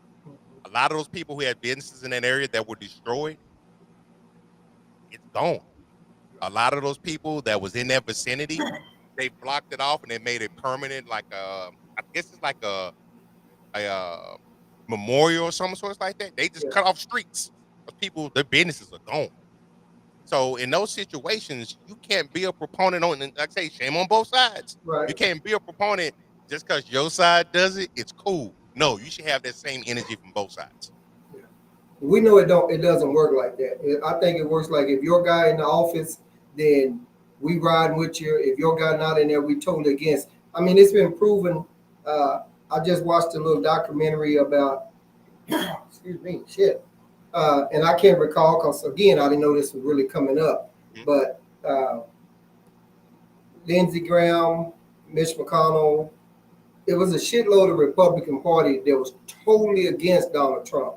A lot of those people who had businesses in that area that were destroyed, it's gone. A lot of those people that was in that vicinity, they blocked it off and they made it permanent, like I guess it's like a memorial or some sort like that. They just cut off streets. Those people, their businesses are gone. So in those situations, you can't be a proponent on, and like I say, shame on both sides. Right. You can't be a proponent just because your side does it. It's cool. No, you should have that same energy from both sides. Yeah. We know it doesn't work like that. I think it works like if your guy in the office, then we riding with you. If your guy not in there, we totally against. I mean, it's been proven. I just watched a little documentary about, excuse me, shit. And I can't recall because, again, I didn't know this was really coming up. Mm-hmm. But Lindsey Graham, Mitch McConnell, it was a shitload of Republican Party that was totally against Donald Trump.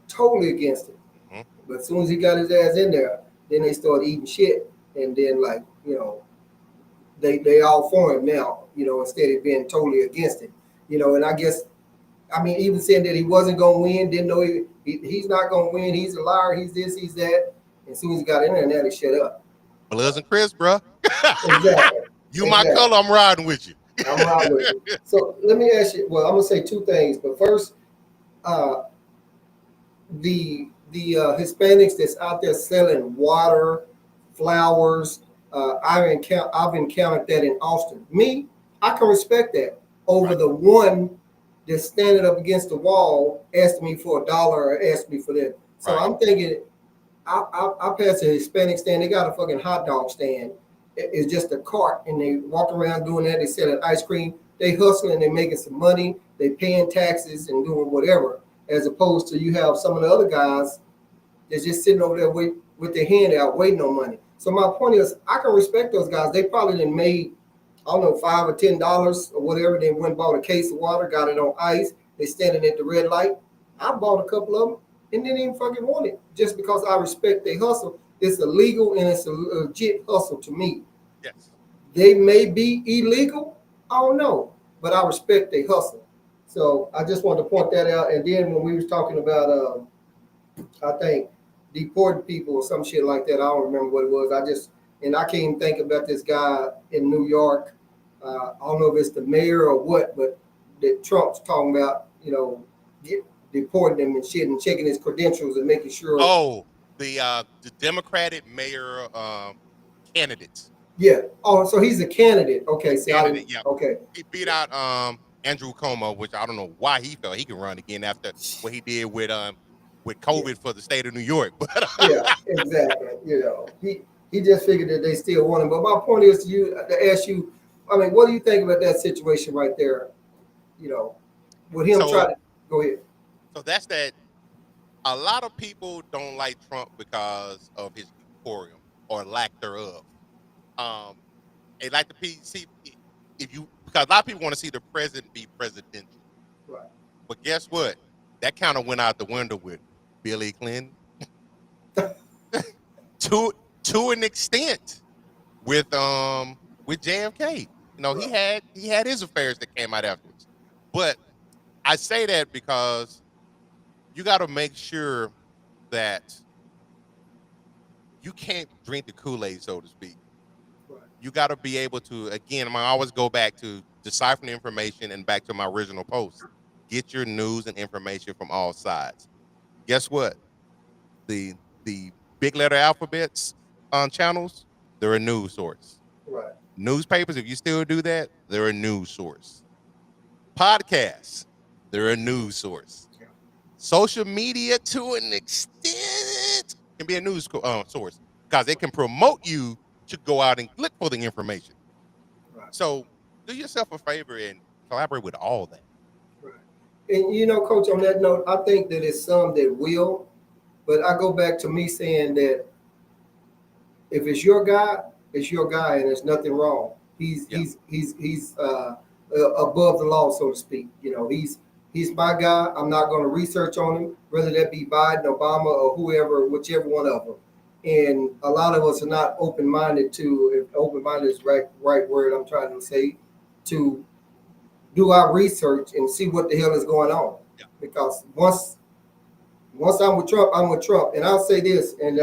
Totally against it. Mm-hmm. But as soon as he got his ass in there, then they started eating shit. And then, like, they all for him now, instead of being totally against it. And I guess, I mean, even saying that he wasn't going to win, didn't know he's not going to win, he's a liar, he's this, he's that. As soon as he got in there, now they shut up. Bloods and Chris, bro. Exactly. You my color, I'm riding with you. I'm riding with you. So let me ask you, well, I'm going to say two things. But first, the Hispanics that's out there selling water, flowers, I've encountered that in Austin. Me, I can respect that over the one that's standing up against the wall, asking me for $1 or asking me for that. So I'm thinking, I pass a Hispanic stand. They got a fucking hot dog stand. It's just a cart, and they walk around doing that. They selling ice cream. They hustling. They making some money. They paying taxes and doing whatever. As opposed to you have some of the other guys that's just sitting over there with their hand out waiting on money. So my point is, I can respect those guys. They probably done made, I don't know, $5 or $10 or whatever. They went and bought a case of water, got it on ice. They standing at the red light. I bought a couple of them and didn't even fucking want it just because I respect their hustle. It's illegal and it's a legit hustle to me. Yes. They may be illegal. I don't know, but I respect their hustle. So I just wanted to point that out. And then when we was talking about, I think, deporting people or some shit like that, I don't remember what it was. I can't even think about this guy in New York. I don't know if it's the mayor or what, but that Trump's talking about, deporting him and shit and checking his credentials and making sure. Oh, the Democratic mayor candidates. Yeah. Oh, so he's a candidate. Okay. See, candidate, yeah. Okay. He beat out Andrew Cuomo, which I don't know why he felt he can run again after what he did with COVID for the state of New York. But yeah, exactly. He just figured that they still want him. But my point is to ask you, I mean, what do you think about that situation right there? With him trying to go ahead. So that's that. A lot of people don't like Trump because of his decorum or lack thereof. They like to see because a lot of people want to see the president be presidential. Right. But guess what? That kind of went out the window with Billy Clinton. to an extent with JFK. Right. he had his affairs that came out afterwards. But I say that because you got to make sure that you can't drink the Kool-Aid, so to speak. Right. You got to be able to, again, I always go back to deciphering the information, and back to my original post, get your news and information from all sides. Guess what? The the big letter alphabets on channels, they're a news source. Right. Newspapers, if you still do that, they're a news source. Podcasts, they're a news source. Yeah. Social media, to an extent, can be a news source because they can promote you to go out and look for the information. Right. So do yourself a favor and collaborate with all that. Right. And you know, Coach, on that note, I think that it's some that will, but I go back to me saying that if it's your guy, it's your guy, and there's nothing wrong. He's Yeah. he's above the law, so to speak. You know, he's my guy. I'm not going to research on him, whether that be Biden, Obama, or whoever, whichever one of them. And a lot of us are not open-minded to, if open-minded is right word I'm trying to say, to do our research and see what the hell is going on. Yeah. Because once I'm with Trump, I'm with Trump. And I'll say this, and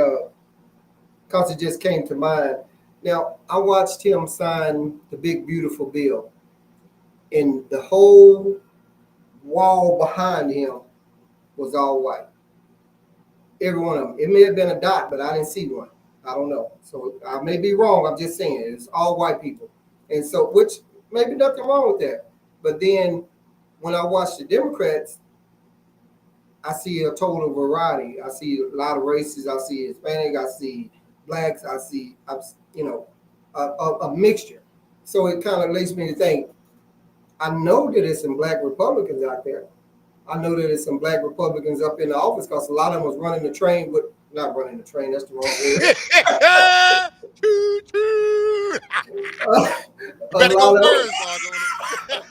because it just came to mind. Now, I watched him sign the big, beautiful bill, and the whole wall behind him was all white. Every one of them. It may have been a dot, but I didn't see one. I don't know. So I may be wrong. I'm just saying it's all white people. And so, which maybe nothing wrong with that. But then when I watch the Democrats, I see a total variety. I see a lot of races. I see Hispanic. I see blacks. I see, you know, a mixture. So it kind of leads me to think, I know that there's some black Republicans out there. I know that there's some black Republicans up in the office because a lot of them was running the train with, not running the train, that's the wrong word. Choo, choo. A Better go lot of first, dog.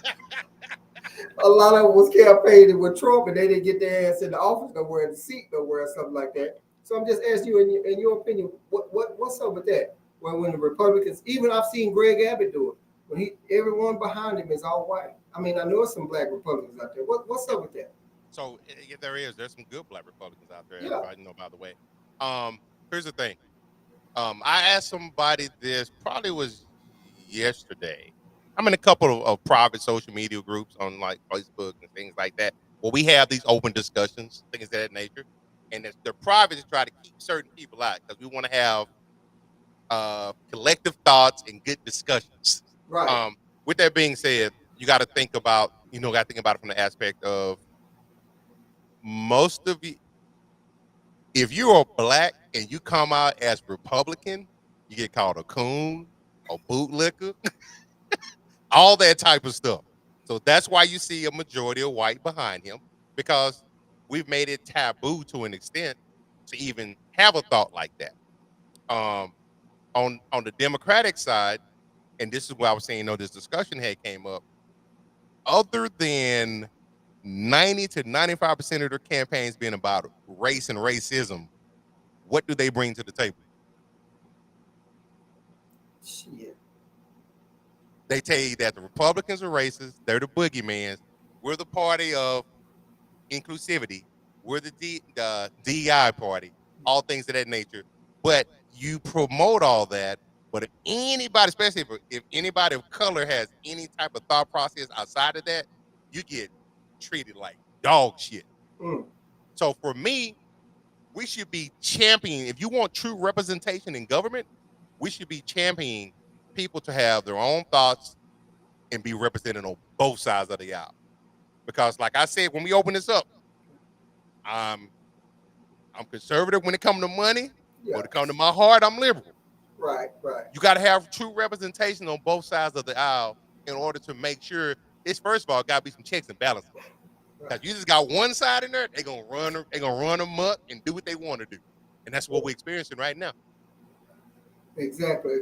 a lot of them was campaigning with Trump and they didn't get their ass in the office nowhere, in the seat nowhere, or something like that. So I'm just asking you, in your opinion, what's up with that? When the Republicans, even I've seen Greg Abbott do it, when everyone behind him is all white. I mean, I know some black Republicans out there. What's up with that? So yeah, there's some good black Republicans out there. Yeah. I know, by the way. Here's the thing. I asked somebody this, probably was yesterday. I'm in a couple of private social media groups on like Facebook and things like that, where we have these open discussions, things of that nature. And they're private to try to keep certain people out because we want to have collective thoughts and good discussions. Right. With that being said, you got to think about, it from the aspect of most of you. If you are black and you come out as Republican, you get called a coon, a bootlicker, all that type of stuff. So that's why you see a majority of white behind him, because we've made it taboo to an extent to even have a thought like that. On the Democratic side, and this is why I was saying, this discussion had came up, other than 90 to 95% of their campaigns being about race and racism, what do they bring to the table? Shit. They tell you that the Republicans are racist, they're the boogeymans, we're the party of inclusivity, we're the DEI party, all things of that nature. But you promote all that. But if anybody, especially if anybody of color has any type of thought process outside of that, you get treated like dog shit. Mm. So for me, we should be championing, if you want true representation in government, we should be championing people to have their own thoughts and be represented on both sides of the aisle. Because like I said, when we open this up, I'm conservative when it comes to money. Yeah. When it comes to my heart, I'm liberal. Right. You got to have true representation on both sides of the aisle in order to make sure it's, first of all, got to be some checks and balances. Because you just got one side in there, they're gonna run amok and do what they want to do, and that's what we're experiencing right now. Exactly.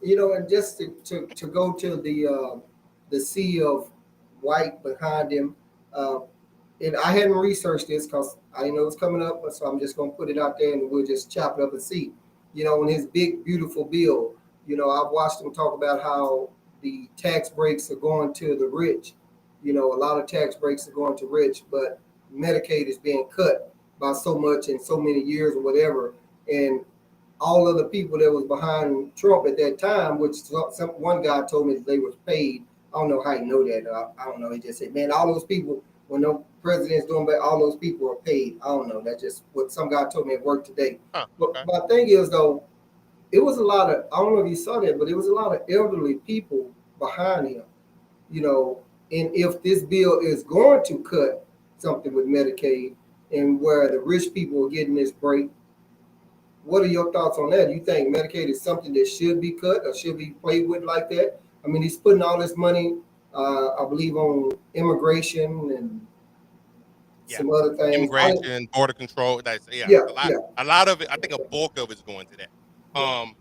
You know, and just to go to the sea of white behind him, and I hadn't researched this because I didn't know it was coming up, so I'm just gonna put it out there and we'll just chop it up and see. You know, in his big beautiful bill, you know, I've watched him talk about how the tax breaks are going to the rich. You know, a lot of tax breaks are going to rich, but Medicaid is being cut by so much in so many years or whatever. And all of the people that was behind Trump at that time, which one guy told me that they was paid I don't know how you know that. I don't know. He just said, man, all those people, when the president's doing better, all those people are paid. I don't know. That's just what some guy told me at work today. Huh, But okay. my thing is, though, it was a lot of, I don't know if you saw that, but it was a lot of elderly people behind him, you know. And if this bill is going to cut something with Medicaid and where the rich people are getting this break, what are your thoughts on that? Do you think Medicaid is something that should be cut or should be played with like that? I mean, he's putting all this money, I believe, on immigration and Yeah. some other things. Immigration, border control. That's Yeah, a lot. yeah, A lot of it. I think a bulk of it's going to that. yeah, Um,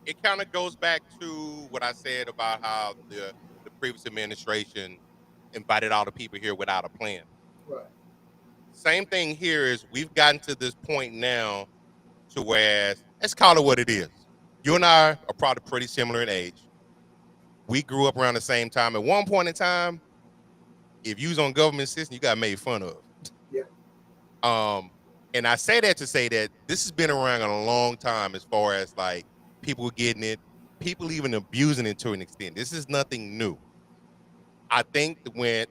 it kind of goes back to what I said about how the previous administration invited all the people here without a plan. right, Same thing here is we've gotten to this point now to where let's call it what it is. You and I are probably pretty similar in age. We grew up around the same time. At one point in time, if you was on government system, you got made fun of. yeah, Um, and I say that to say that this has been around a long time as far as like people getting it, people even abusing it to an extent. This is nothing new. I think that when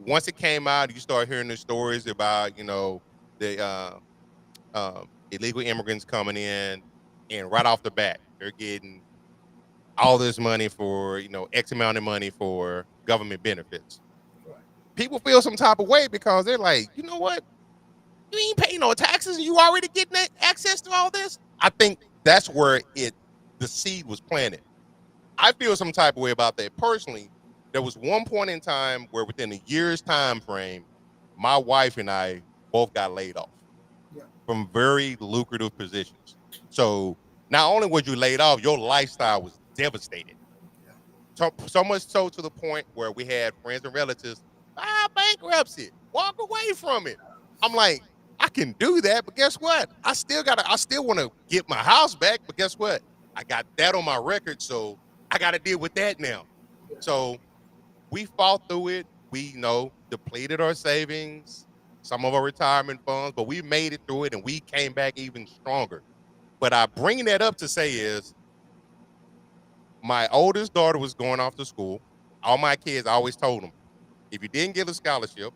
once it came out, you start hearing the stories about, the illegal immigrants coming in, and right off the bat, they're getting all this money for, X amount of money for government benefits. right, People feel some type of way because they're like, you know what? You ain't paying no taxes and you already getting access to all this. I think that's where the seed was planted. I feel some type of way about that personally. There was one point in time where within a year's time frame, my wife and I both got laid off yeah, from very lucrative positions. So not only was you laid off, your lifestyle was devastated. yeah, So much so to the point where we had friends and relatives, bankruptcy, walk away from it. I'm like, I can do that, but guess what? I still want to get my house back, but guess what? I got that on my record, so I got to deal with that now. yeah, So we fought through it. We, depleted our savings, some of our retirement funds, but we made it through it and we came back even stronger. But I bring that up to say is my oldest daughter was going off to school. All my kids, I always told them, if you didn't get a scholarship,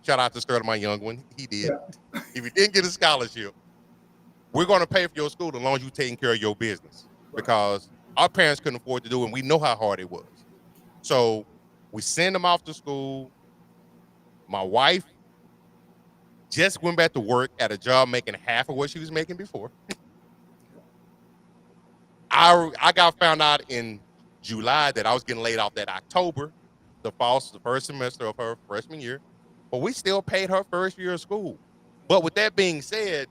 shout out to Sterling, my young one, he did. yeah, If you didn't get a scholarship, we're going to pay for your school as long as you taking care of your business right, because our parents couldn't afford to do it and we know how hard it was. So we send them off to school. My wife just went back to work at a job making half of what she was making before. I got found out in July that I was getting laid off that October, the first semester of her freshman year, but we still paid her first year of school. But with that being said,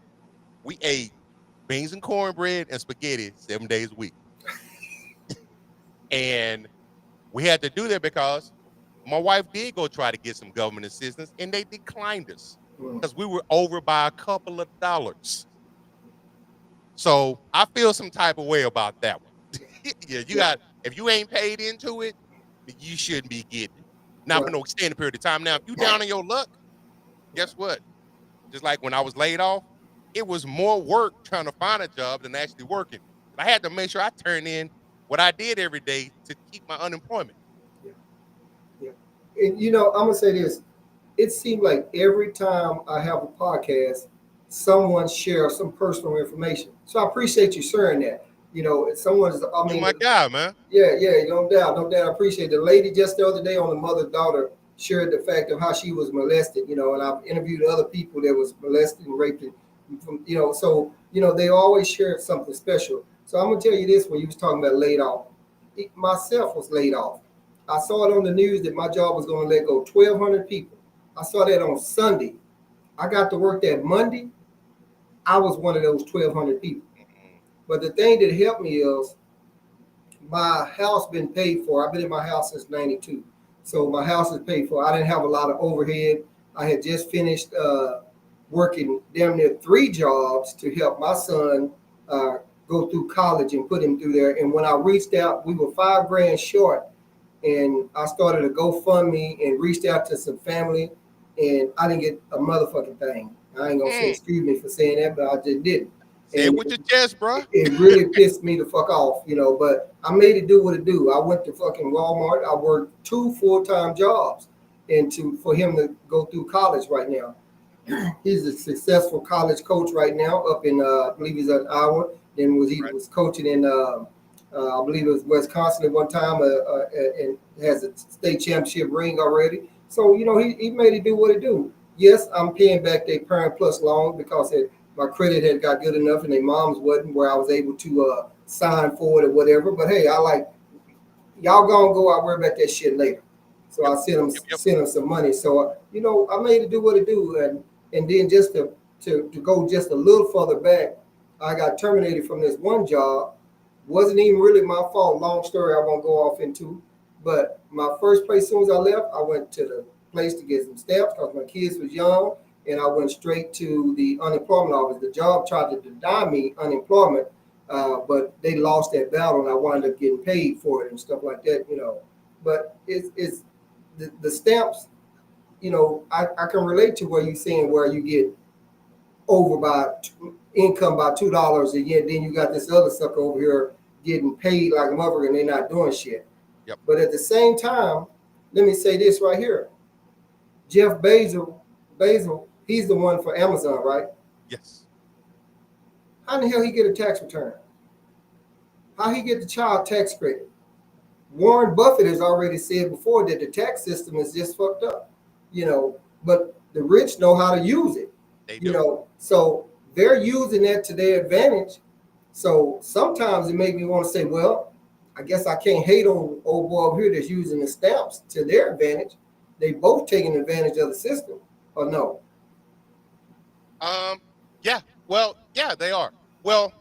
we ate beans and cornbread and spaghetti 7 days a week. And we had to do that because my wife did go try to get some government assistance and they declined us because we were over by a couple of dollars. So I feel some type of way about that one. Yeah, if you ain't paid into it, you shouldn't be getting it. Not for right, no extended period of time. Now, if you down on your luck, guess what? Just like when I was laid off, it was more work trying to find a job than actually working. I had to make sure I turned in what I did every day to keep my unemployment. yeah, yeah. And I'm gonna say this. It seems like every time I have a podcast, someone shares some personal information. So I appreciate you sharing that. Someone's, I You mean, my guy, man. yeah, yeah, no doubt, no doubt. I appreciate the lady just the other day on the mother-daughter shared the fact of how she was molested, and I've interviewed other people that was molested and raped, so they always shared something special. So I'm gonna tell you this: when you was talking about laid off, myself was laid off. I saw it on the news that my job was going to let go 1,200 people. I saw that on Sunday. I got to work that Monday. I was one of those 1,200 people. But the thing that helped me is my house been paid for. I've been in my house since '92, so my house is paid for. I didn't have a lot of overhead. I had just finished working damn near 3 jobs to help my son uh, go through college and put him through there. And when I reached out, we were 5 grand short, and I started a GoFundMe and reached out to some family, and I didn't get a motherfucking thing. I ain't gonna say excuse me for saying that, but I just didn't. Say it with your chest, bro. It really pissed me the fuck off, but I made it do what it do. I went to fucking Walmart. I worked 2 full-time jobs for him to go through college right now. He's a successful college coach right now up in, I believe he's at Iowa. Then he was coaching in, I believe it was Wisconsin at one time, and has a state championship ring already. So, he made it do what it do. Yes, I'm paying back their Parent Plus loan because my credit had got good enough and their moms wasn't, where I was able to sign for it or whatever. But hey, y'all gonna go. I'll worry about that shit later. So I sent them some money. So I made it do what it do, and then just to go just a little further back, I got terminated from this one job. Wasn't even really my fault. Long story I won't go off into. But my first place, as soon as I left, I went to the place to get some stamps because my kids was young, and I went straight to the unemployment office. The job tried to deny me unemployment, but they lost that battle, and I wound up getting paid for it and stuff like that, But it's the stamps, I can relate to where you're saying where you get over by income by $2 a year, then you got this other sucker over here getting paid like a mother and they're not doing shit. Yep. But at the same time, let me say this right here. Jeff Bezos, he's the one for Amazon, right? Yes. How in the hell he get a tax return? How he get the child tax credit? Warren Buffett has already said before that the tax system is just fucked up, but the rich know how to use it. They do. So they're using that to their advantage. So sometimes it makes me want to say, well, I guess I can't hate on old boy over here that's using the stamps to their advantage. They both taking advantage of the system, or no? Yeah. Well, yeah, they are. Well,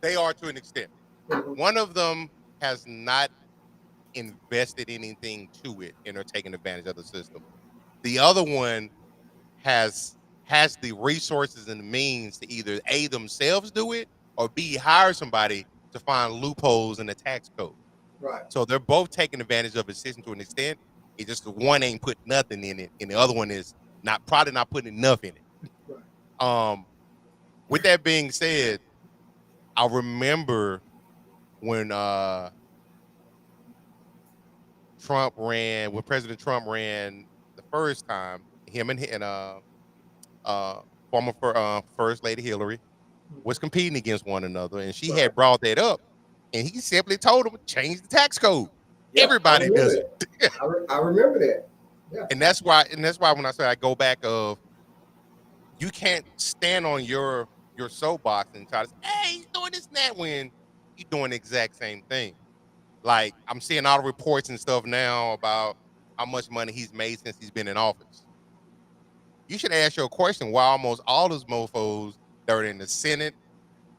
they are to an extent. Mm-hmm. One of them has not invested anything to it and are taking advantage of the system. The other one has the resources and the means to either A, themselves do it, or B, hire somebody to find loopholes in the tax code. Right. So they're both taking advantage of the system to an extent. It's just the one ain't put nothing in it, and the other one is probably not putting enough in it. Right. With that being said, I remember when President Trump ran the first time, him and former First Lady Hillary was competing against one another, and she had brought that up, and he simply told them change the tax code. Yeah, everybody does it. I remember that. Yeah. And that's why when I say I go back of, you can't stand on your soapbox and try to say, hey, he's doing this and that, when you're doing the exact same thing. Like, I'm seeing all the reports and stuff now about how much money he's made since he's been in office. You should ask your question why almost all those mofos that are in the Senate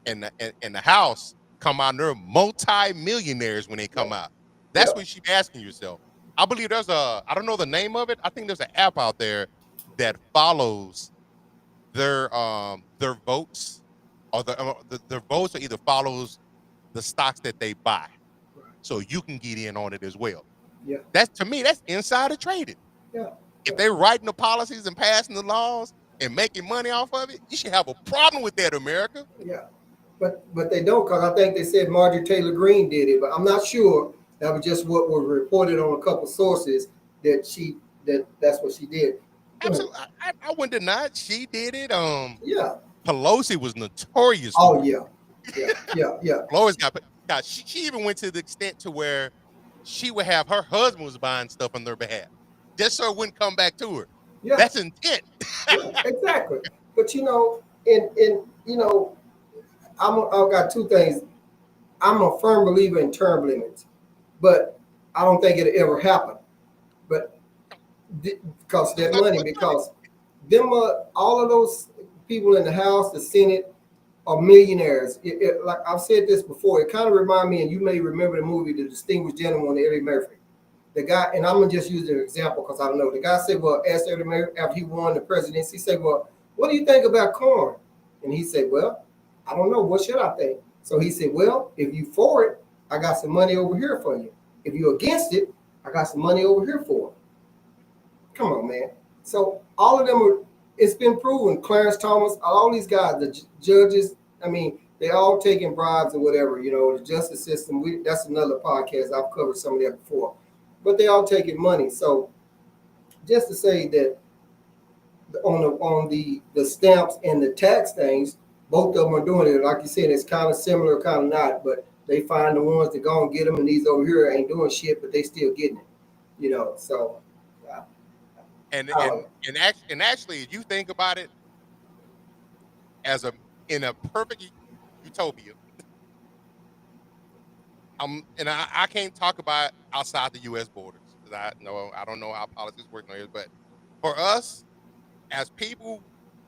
and the House come out, and they're multi-millionaires when they come out. That's what you should be asking yourself. I believe there's I don't know the name of it. I think there's an app out there that follows their votes, or their votes, or either follows the stocks that they buy. So you can get in on it as well. Yeah. That's, to me, that's insider trading. Yeah. If they're writing the policies and passing the laws and making money off of it, you should have a problem with that, America. Yeah. But they don't, because I think they said Marjorie Taylor Greene did it, but I'm not sure. That was just what was reported on a couple sources that's what she did. Absolutely. I wouldn't deny it. She did it. Yeah. Pelosi was notorious. Oh, yeah. Yeah. Pelosi got she even went to the extent to where she would have her husband was buying stuff on their behalf just so it wouldn't come back to her. Yeah. That's intent. Yeah, exactly. But I've got two things. I'm a firm believer in term limits, but I don't think it'll ever happen. But because that money, because them all of those people in the House, the Senate, are millionaires. Like I've said this before, it kind of reminds me, and you may remember the movie The Distinguished Gentleman with Eddie Murphy. The guy, and I'm gonna just use an example because I don't know. The guy said, well, asked Eddie Murphy after he won the presidency, he said, well, what do you think about corn? And he said, well, I don't know. What should I think? So he said, well, if you for it, I got some money over here for you. If you're against it, I got some money over here for it. Come on, man. So all of them are it's been proven. Clarence Thomas, all these guys, the judges, I mean, they all taking bribes or whatever. You know, the justice system. That's another podcast. I've covered some of that before, but they all taking money. So just to say that on the stamps and the tax things, both of them are doing it. Like you said, it's kind of similar, kind of not, but they find the ones that go and get them, and these over here ain't doing shit, but they still getting it. You know, so. And Uh, actually, if you think about it, as in a perfect utopia, and I can't talk about outside the U.S. borders because I don't know how politics work on here, but for us as people,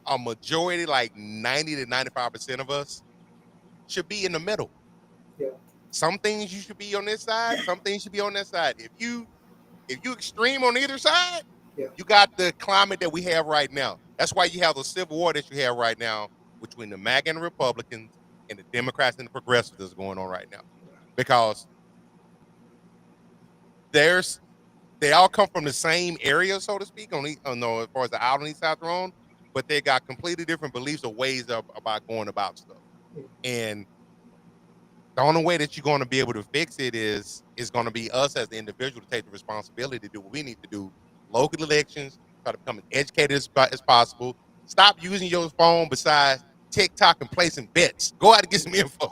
a majority, like 90 to 95% of us, should be in the middle. yeah, Some things you should be on this side, some things should be on that side. If you extreme on either side, yeah, you got the climate that we have right now. That's why you have the civil war that you have right now between the MAGA and the Republicans and the Democrats and the progressives that's going on right now. Because there's they all come from the same area, so to speak, as far as the island east side they're on, but they got completely different beliefs or ways about going about stuff. And the only way that you're going to be able to fix it is going to be us as the individual to take the responsibility to do what we need to do. Local elections, try to become as educated as possible. Stop using your phone besides TikTok and placing bets. Go out and get some info.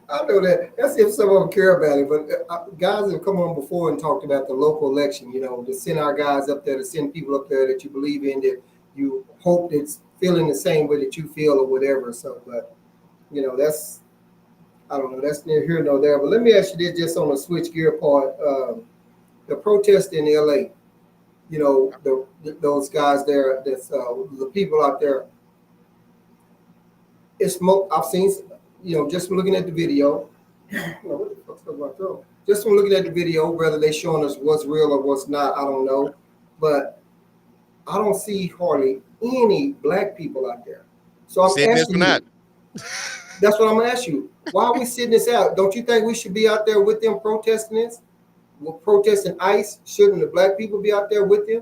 I know that. That's if some of them care about it. But guys have come on before and talked about the local election. You know, to send our guys up there, to send people up there that you believe in, that you hope that's feeling the same way that you feel or whatever. So, but you know, that's I don't know. That's near here nor there. But let me ask you this, just on the switch gear part. The protest in L.A. You know, those guys there. That's the people out there. I've seen, you know, just from looking at the video. What the fuck's up my throat? Just from looking at the video, whether they showing us what's real or what's not, I don't know. But I don't see hardly any black people out there. So I'm Sitting this or asking not. you. That's what I'm gonna ask you. Why are we sitting this out? Don't you think we should be out there with them protesting this? We're protesting ICE. Shouldn't the black people be out there with them?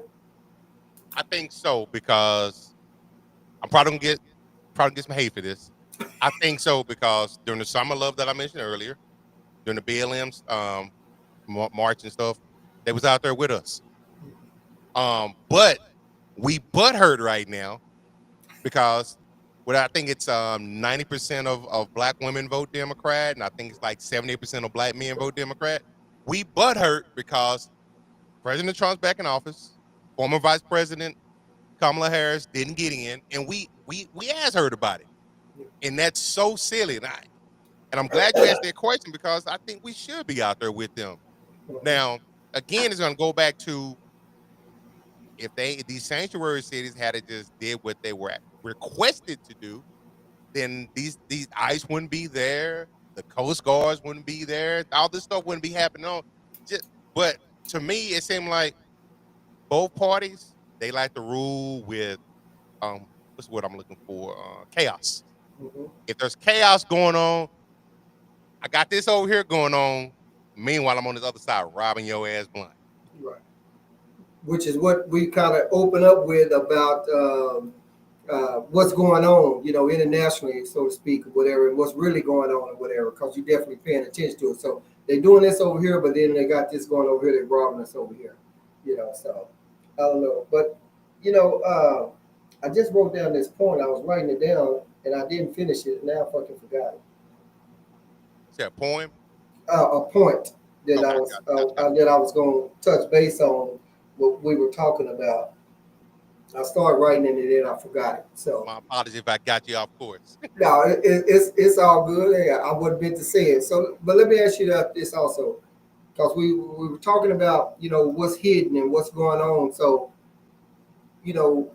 I think so because I'm probably gonna get some hate for this. I think so because during the summer love that I mentioned earlier, during the BLM's march and stuff, they was out there with us. But we butthurt right now because I think it's 90% of black women vote Democrat, and I think it's like 70% of black men vote Democrat. We butthurt because President Trump's back in office, former Vice President Kamala Harris didn't get in, and we asked her about it, and that's so silly. And I'm glad you asked that question because I think we should be out there with them. Now, again, it's going to go back to if these sanctuary cities had just did what they were requested to do, then these ICE wouldn't be there, the Coast Guards wouldn't be there, all this stuff wouldn't be happening. But to me, it seemed like both parties they like to rule with what's what I'm looking for? Chaos. Mm-hmm. If there's chaos going on, I got this over here going on. Meanwhile, I'm on this other side robbing your ass blind. Right. Which is what we kind of open up with about what's going on, you know, internationally, so to speak, or whatever, and what's really going on or whatever, because you're definitely paying attention to it. So they're doing this over here, but then they got this going over here, they're robbing us over here, you know, so I don't know. But, you know, I just wrote down this point. I was writing it down, and I didn't finish it. Now I fucking forgot it. Is that a poem? A point that Okay, I was going to touch base on what we were talking about. I started writing it and then I forgot it. So my apologies if I got you off course. no, it's all good. Hey, I wasn't meant to say it. So, but let me ask you this also, because we were talking about, you know, what's hidden and what's going on. So, you know,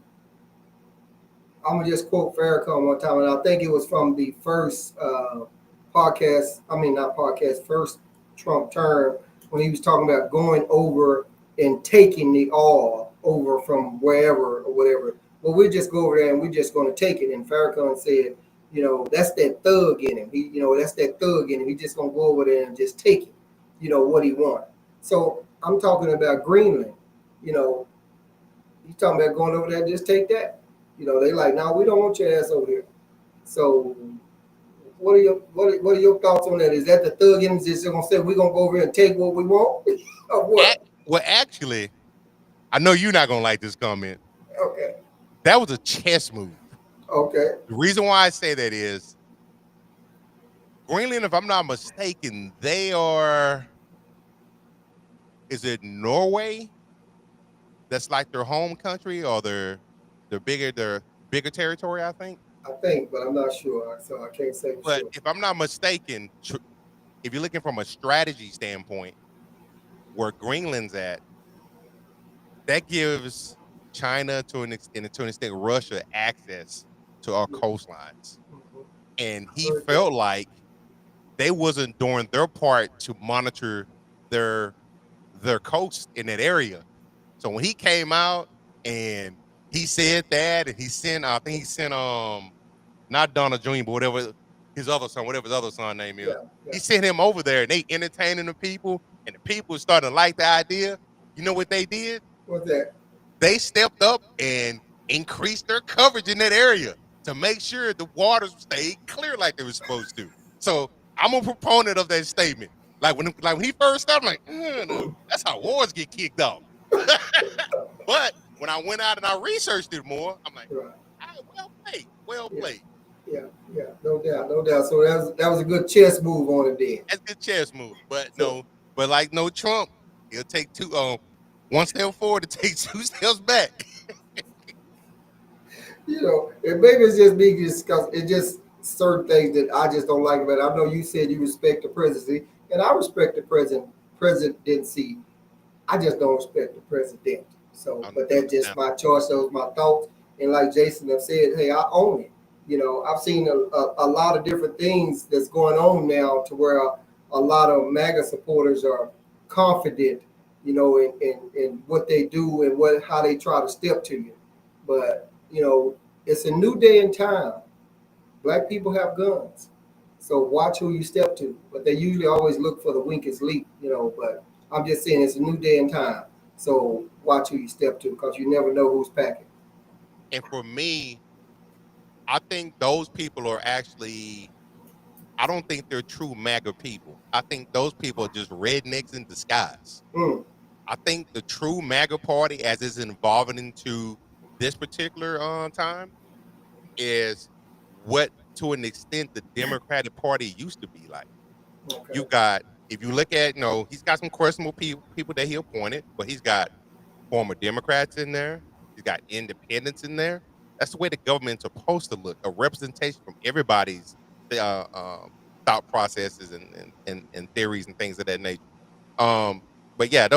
I'm gonna just quote Farrakhan one time, and I think it was from the first podcast. I mean, not podcast, first Trump term, when he was talking about going over and taking the oil over from wherever or whatever. Well, we just go over there and we're just going to take it. And Farrakhan said, you know, that's that thug in him. That's that thug in him. He just going to go over there and just take it, you know, what he wants. So I'm talking about Greenland. You know, You talking about going over there? Just take that. They like, no, we don't want your ass over here. So, what are your thoughts on that? Is that the thuggins just gonna say we're gonna go over here and take what we want, or what? Well, actually, I know you're not gonna like this comment. Okay, That was a chess move. okay, The reason why I say that is Greenland, if I'm not mistaken, they are. Is it Norway? That's like their home country, or their bigger territory, I think. I think, but I'm not sure, so I can't say for But sure. if I'm not mistaken, if you're looking from a strategy standpoint, where Greenland's at, that gives China to an extent Russia access to our Yeah. coastlines. Mhm. And I he heard that. felt like they wasn't doing their part to monitor their their coast in that area. So when he came out and he said that, and he sent, I think he sent not Donald Jr., but whatever his other son name is, Yeah, yeah. he sent him over there, and they entertaining the people, and the people starting to like the idea. You know what they did? What's that? They stepped up and increased their coverage in that area to make sure the waters stayed clear like they were supposed to. So I'm a proponent of that statement. Like when he first started, I'm like, no, that's how wars get kicked off. But when I went out and I researched it more, I'm like, Right. well played, well Yeah, played. yeah, yeah. No doubt, no doubt. So that was a good chess move on it then. That's a good chess move. But So no, but like no Trump, he'll take one step forward to take two steps back. and maybe it's just me just because it just certain things that I just don't like about it. I know you said you respect the presidency, and I respect the presidency. I just don't respect the president. So, but that's just Understandable. my choice. Those my thoughts. And like Jason have said, hey, I own it. I've seen a lot of different things that's going on now to where a lot of MAGA supporters are confident, in what they do and how they try to step to you. But, it's a new day and time. Black people have guns. So watch who you step to. But they usually always look for the weakest link. But I'm just saying it's a new day and time. So watch who you step to because you never know who's packing. And for me, I think those people are actually, I don't think they're true MAGA people. I think those people are just rednecks in disguise. Mm, I think the true MAGA party, as it's evolving into this particular time, is what, to an extent, the Democratic Party used to be like. okay. You got, if you look at, he's got some questionable people that he appointed, but he's got former Democrats in there. He's got independents in there. That's the way the government's supposed to look, a representation from everybody's uh, um, thought processes and theories and things of that nature. Um, but yeah,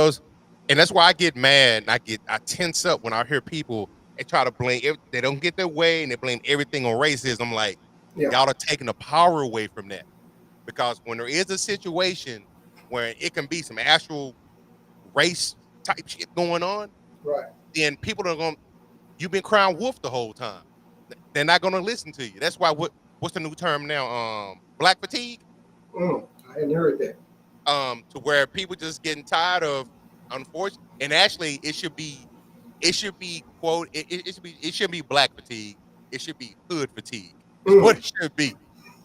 and that's why I get mad. And I tense up when I hear people, they try to blame, they don't get their way and they blame everything on racism. I'm like, Yeah. y'all are taking the power away from that, because when there is a situation where it can be some actual race type shit going on, Right. then people are going, you've been crying wolf the whole time. They're not going to listen to you. That's why what's the new term now? Black fatigue. I hadn't heard that. To where people just getting tired of, unfortunately, and actually it should be quote, it shouldn't be black fatigue. It should be hood fatigue. Is what Mm, it should be,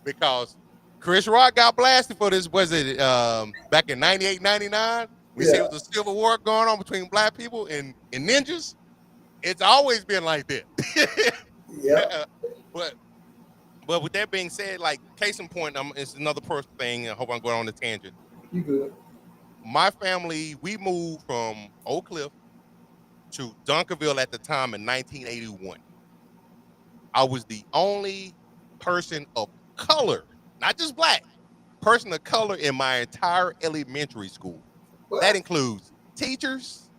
because Chris Rock got blasted for this. Was it back in 98, 99? We say it yeah. was a civil war going on between black people and ninjas. It's always been like that. Yeah. but but with that being said, like case in point, it's another personal thing. I hope I'm going on a tangent. You good? My family, we moved from Oak Cliff to Dunkerville at the time in 1981. I was the only person of color, not just black, person of color in my entire elementary school. That What? includes teachers,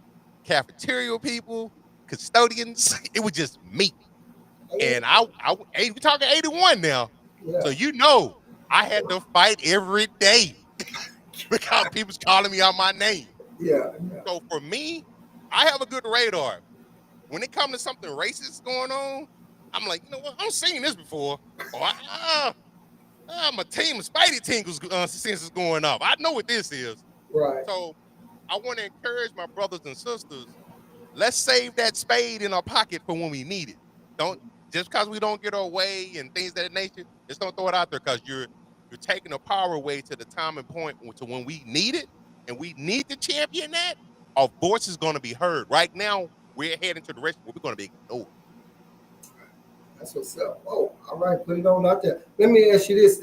cafeteria people, custodians. It was just me. Hey, And we talking 81 now. So yeah. I had to fight every day because people's calling me out my name. Yeah. Yeah. So for me, I have a good radar. When it comes to something racist going on, I'm like, you know what? I've seen this before. Or my Spidey tingles sense going off. I know what this is. Right. So I want to encourage my brothers and sisters. let's save that spade in our pocket for when we need it. Don't just because we don't get our way and things of that nature, just don't throw it out there because you're taking the power away to the time and point to when we need it and we need to champion that. Our voice is going to be heard. Right now, we're heading to the direction where we're going to be ignored. That's what's up. Oh, all right, put it on out there. Let me ask you this,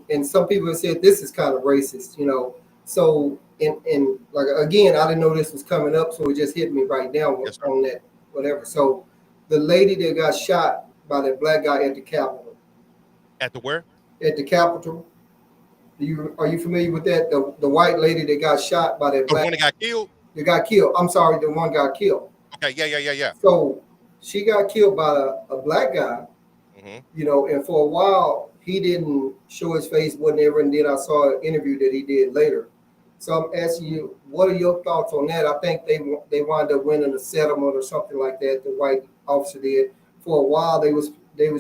and some people have said this is kind of racist, you know. So, in like again, I didn't know this was coming up, so it just hit me right now Yes, sir. on that whatever. So, the lady that got shot by that black guy at the Capitol, At the where? at the Capitol, are you familiar with that? The white lady that got shot by that The black one that got killed? that got killed. I'm sorry, the one got killed. Okay, yeah. So she got killed by a black guy, Hmm. you know, and for a while he didn't show his face, whatever. And then I saw an interview that he did later. So I'm asking you, what are your thoughts on that? I think they wound up winning a settlement or something like that. The white officer did. For a while they was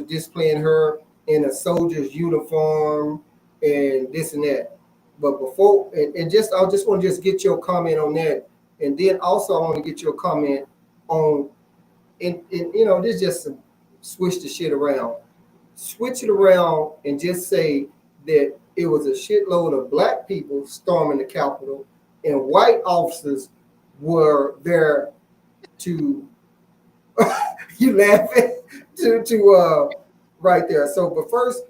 displaying her in a soldier's uniform and this and that. But before and just I just want to just get your comment on that, and then also I want to get your comment on and you know this just some switch the shit around, switch it around and just say that it was a shitload of black people storming the Capitol and white officers were there to you laughing to right there. So but first,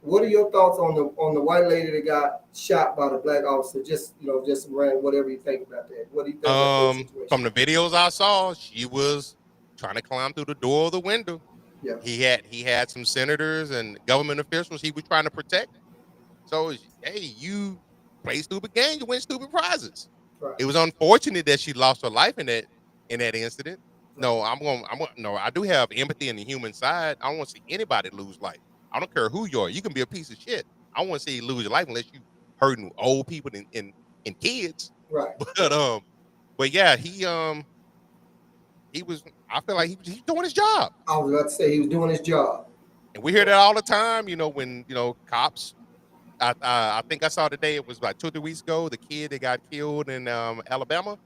what are your thoughts on the white lady that got shot by the black officer? Just you know, just around whatever you think about that. What do you think about that From situation? the videos I saw, she was trying to climb through the door or the window. Yeah, He had some senators and government officials he was trying to protect. So hey, you play stupid games, you win stupid prizes. right, It was unfortunate that she lost her life in that incident. right, No, I do have empathy in the human side. I don't want to see anybody lose life. I don't care who you are. You can be a piece of shit. I want to see you lose your life unless you hurting old people and kids. right. But but yeah, he was. I feel like he's doing his job, I was about to say he was doing his job. and we hear that all the time. You know, when cops. I think I saw today. It was about 2 or 3 weeks ago. The kid that got killed in Alabama.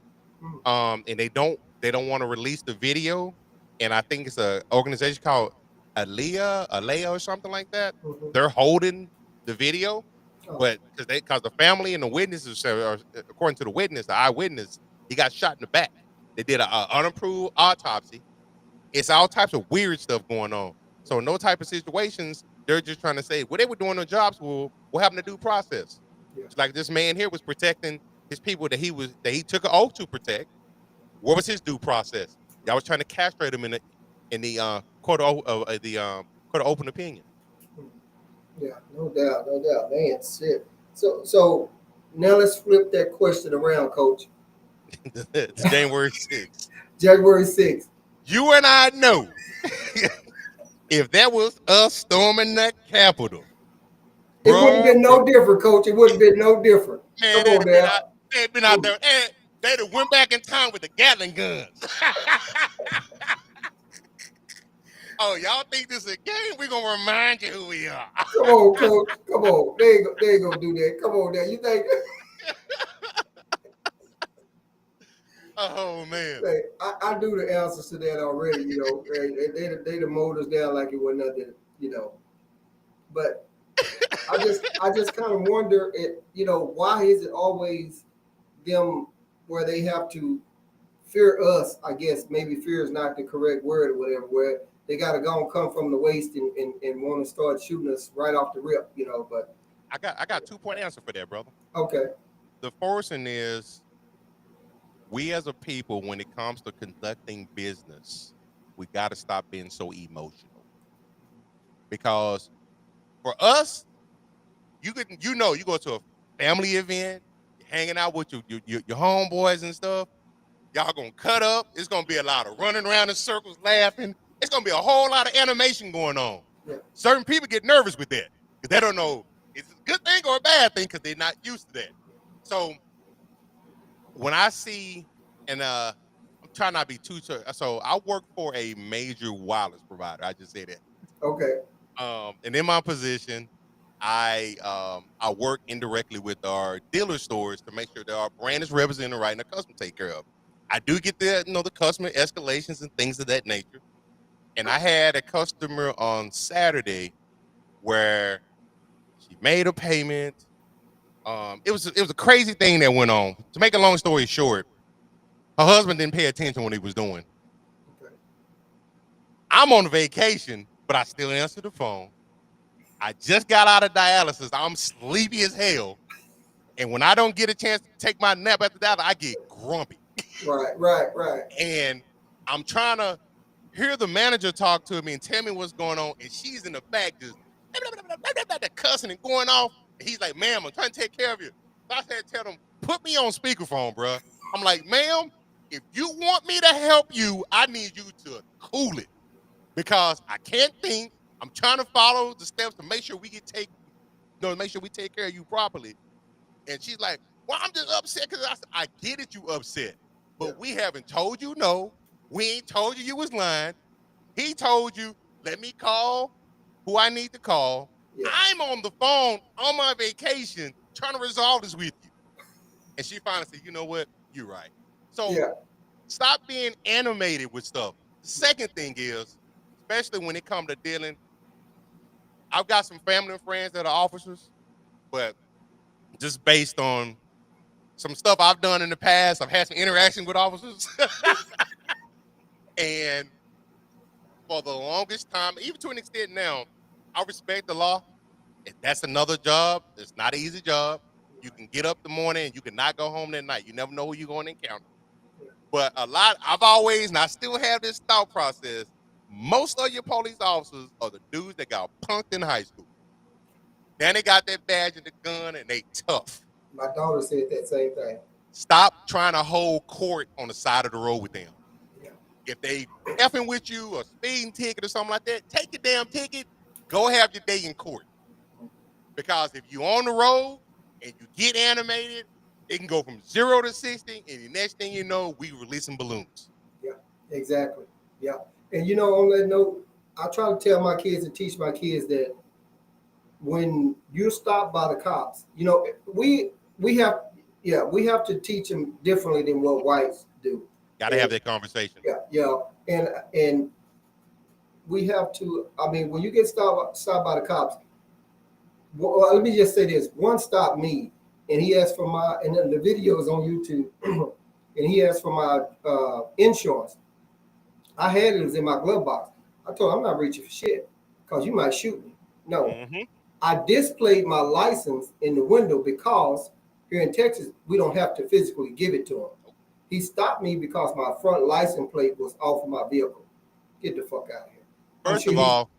Mm, And they don't want to release the video. And I think it's a organization called Alea or something like that. mhm. They're holding the video, Oh, but because the family and the witnesses say, or according to the witness, the eyewitness, he got shot in the back. They did a unapproved autopsy. It's all types of weird stuff going on. So in those type of situations, they're just trying to say, well, they were doing their jobs. Well, what happened to due process? yeah. It's like this man here was protecting his people that he took an oath to protect. What was his due process? Y'all was trying to castrate him in the court of open opinion. Mm, yeah, no doubt, no doubt. Man, shit. So now let's flip that question around, Coach. It's January 6th. January 6th. You and I know if that was us storming that Capitol, It wouldn't have bro, been no different, Coach. It would have been no different. man, Come on now. they'd been out there, and they'd have went back in time with the Gatling guns. Oh, y'all think this is a game? We're gonna remind you who we are. Come on, Coach. Come on. They ain't gonna do that. Come on now. You think Oh man. hey, I knew the answers to that already, you know. They done mowed us down like it was nothing, you know. But I just kind of wonder you know, why is it always them where they have to fear us? I guess maybe fear is not the correct word or whatever, where they gotta go and come from the waist and want to start shooting us right off the rip, you know. But I got 2 point answer for that, brother. okay, The first one is we as a people, when it comes to conducting business, we got to stop being so emotional. Because for us, you go to a family event, you're hanging out with your homeboys and stuff. Y'all gonna cut up. It's gonna be a lot of running around in circles, laughing. It's gonna be a whole lot of animation going on. yeah, Certain people get nervous with that because they don't know it's a good thing or a bad thing because they're not used to that. So when I see, and I'm trying not to be too, so I work for a major wireless provider. I just say that. okay, And in my position, I work indirectly with our dealer stores to make sure that our brand is represented right and the customer take care of. I do get the the customer escalations and things of that nature. And I had a customer on Saturday where she made a payment. It was a crazy thing that went on. To make a long story short, her husband didn't pay attention when he was doing. Okay. I'm on vacation, but I still answer the phone. I just got out of dialysis. I'm sleepy as hell. And when I don't get a chance to take my nap after that, I get grumpy. Right. And I'm trying to hear the manager talk to me and tell me what's going on. And she's in the back just cussing and going off. And he's like, ma'am, I'm trying to take care of you. So I said, tell him, put me on speakerphone, bro. I'm like, ma'am, if you want me to help you, I need you to cool it because I can't think. I'm trying to follow the steps to make sure we make sure we take care of you properly. And she's like, well, I'm just upset because I get it, you upset. But we haven't told you no. We ain't told you was lying. He told you, let me call who I need to call. Yeah. I'm on the phone on my vacation trying to resolve this with you. And she finally said, you know what? You're right. So stop being animated with stuff. The second thing is, especially when it comes to dealing, I've got some family and friends that are officers, but just based on some stuff I've done in the past, I've had some interaction with officers. And for the longest time, even to an extent now, I respect the law. That's another job. It's not an easy job. You can get up in the morning and you can not go home that night. You never know who you're going to encounter. But I've always, and I still have this thought process, most of your police officers are the dudes that got punked in high school. Then they got that badge and the gun and they tough. My daughter said that same thing. Stop trying to hold court on the side of the road with them. Yeah. If they effing with you or speeding ticket or something like that, take your damn ticket, go have your day in court. Because if you're on the road and you get animated, it can go from 0 to 60, and the next thing you know, we releasing balloons. Yeah, exactly. Yeah. And on that note, I try to tell my kids and teach my kids that when you're stopped by the cops, we have to teach them differently than what whites do. Got to have that conversation. Yeah. And we have to, when you get stopped by the cops, well, let me just say this. One stopped me, and he asked for and then the video is on YouTube, and he asked for my insurance. I had it was in my glove box. I told him I'm not reaching for shit because you might shoot me. No. Mm-hmm. I displayed my license in the window because here in Texas, we don't have to physically give it to him. He stopped me because my front license plate was off of my vehicle. Get the fuck out of here. First of all,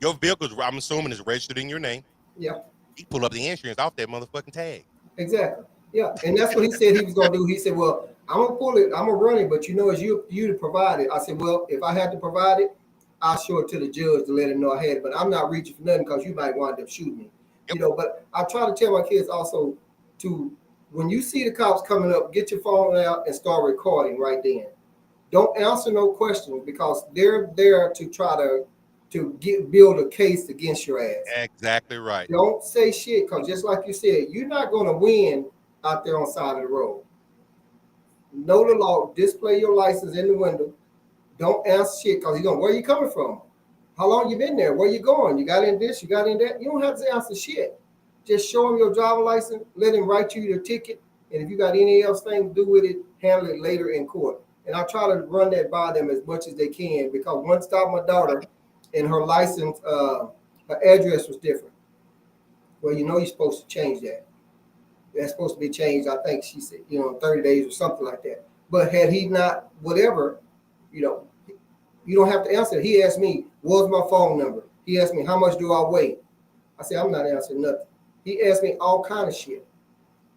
your vehicle, I'm assuming, is registered in your name. Yeah. He pull up the insurance off that motherfucking tag. Exactly. Yeah. And that's what he said he was going to do. He said, well, I'm going to pull it. I'm going to run it, but it's you to provide it. I said, well, if I had to provide it, I'll show it to the judge to let him know I had it, but I'm not reaching for nothing because you might wind up shooting me. Yep. But I try to tell my kids also to, when you see the cops coming up, get your phone out and start recording right then. Don't answer no questions because they're there to try to build a case against your ass. Exactly right. Don't say shit because just like you said, you're not going to win out there on the side of the road. Know the law. Display your license in the window. Don't answer shit because he's going, where are you coming from? How long you been there? Where you going? You got in this? You got in that? You don't have to answer shit. Just show him your driver license. Let him write you your ticket. And if you got any else thing to do with it, handle it later in court. And I try to run that by them as much as they can because one stopped my daughter and her license, her address was different. Well, you're supposed to change that. That's supposed to be changed, I think she said, 30 days or something like that. But had he not, whatever, you don't have to answer. He asked me, what's my phone number? He asked me, how much do I weigh? I said, I'm not answering nothing. He asked me all kind of shit,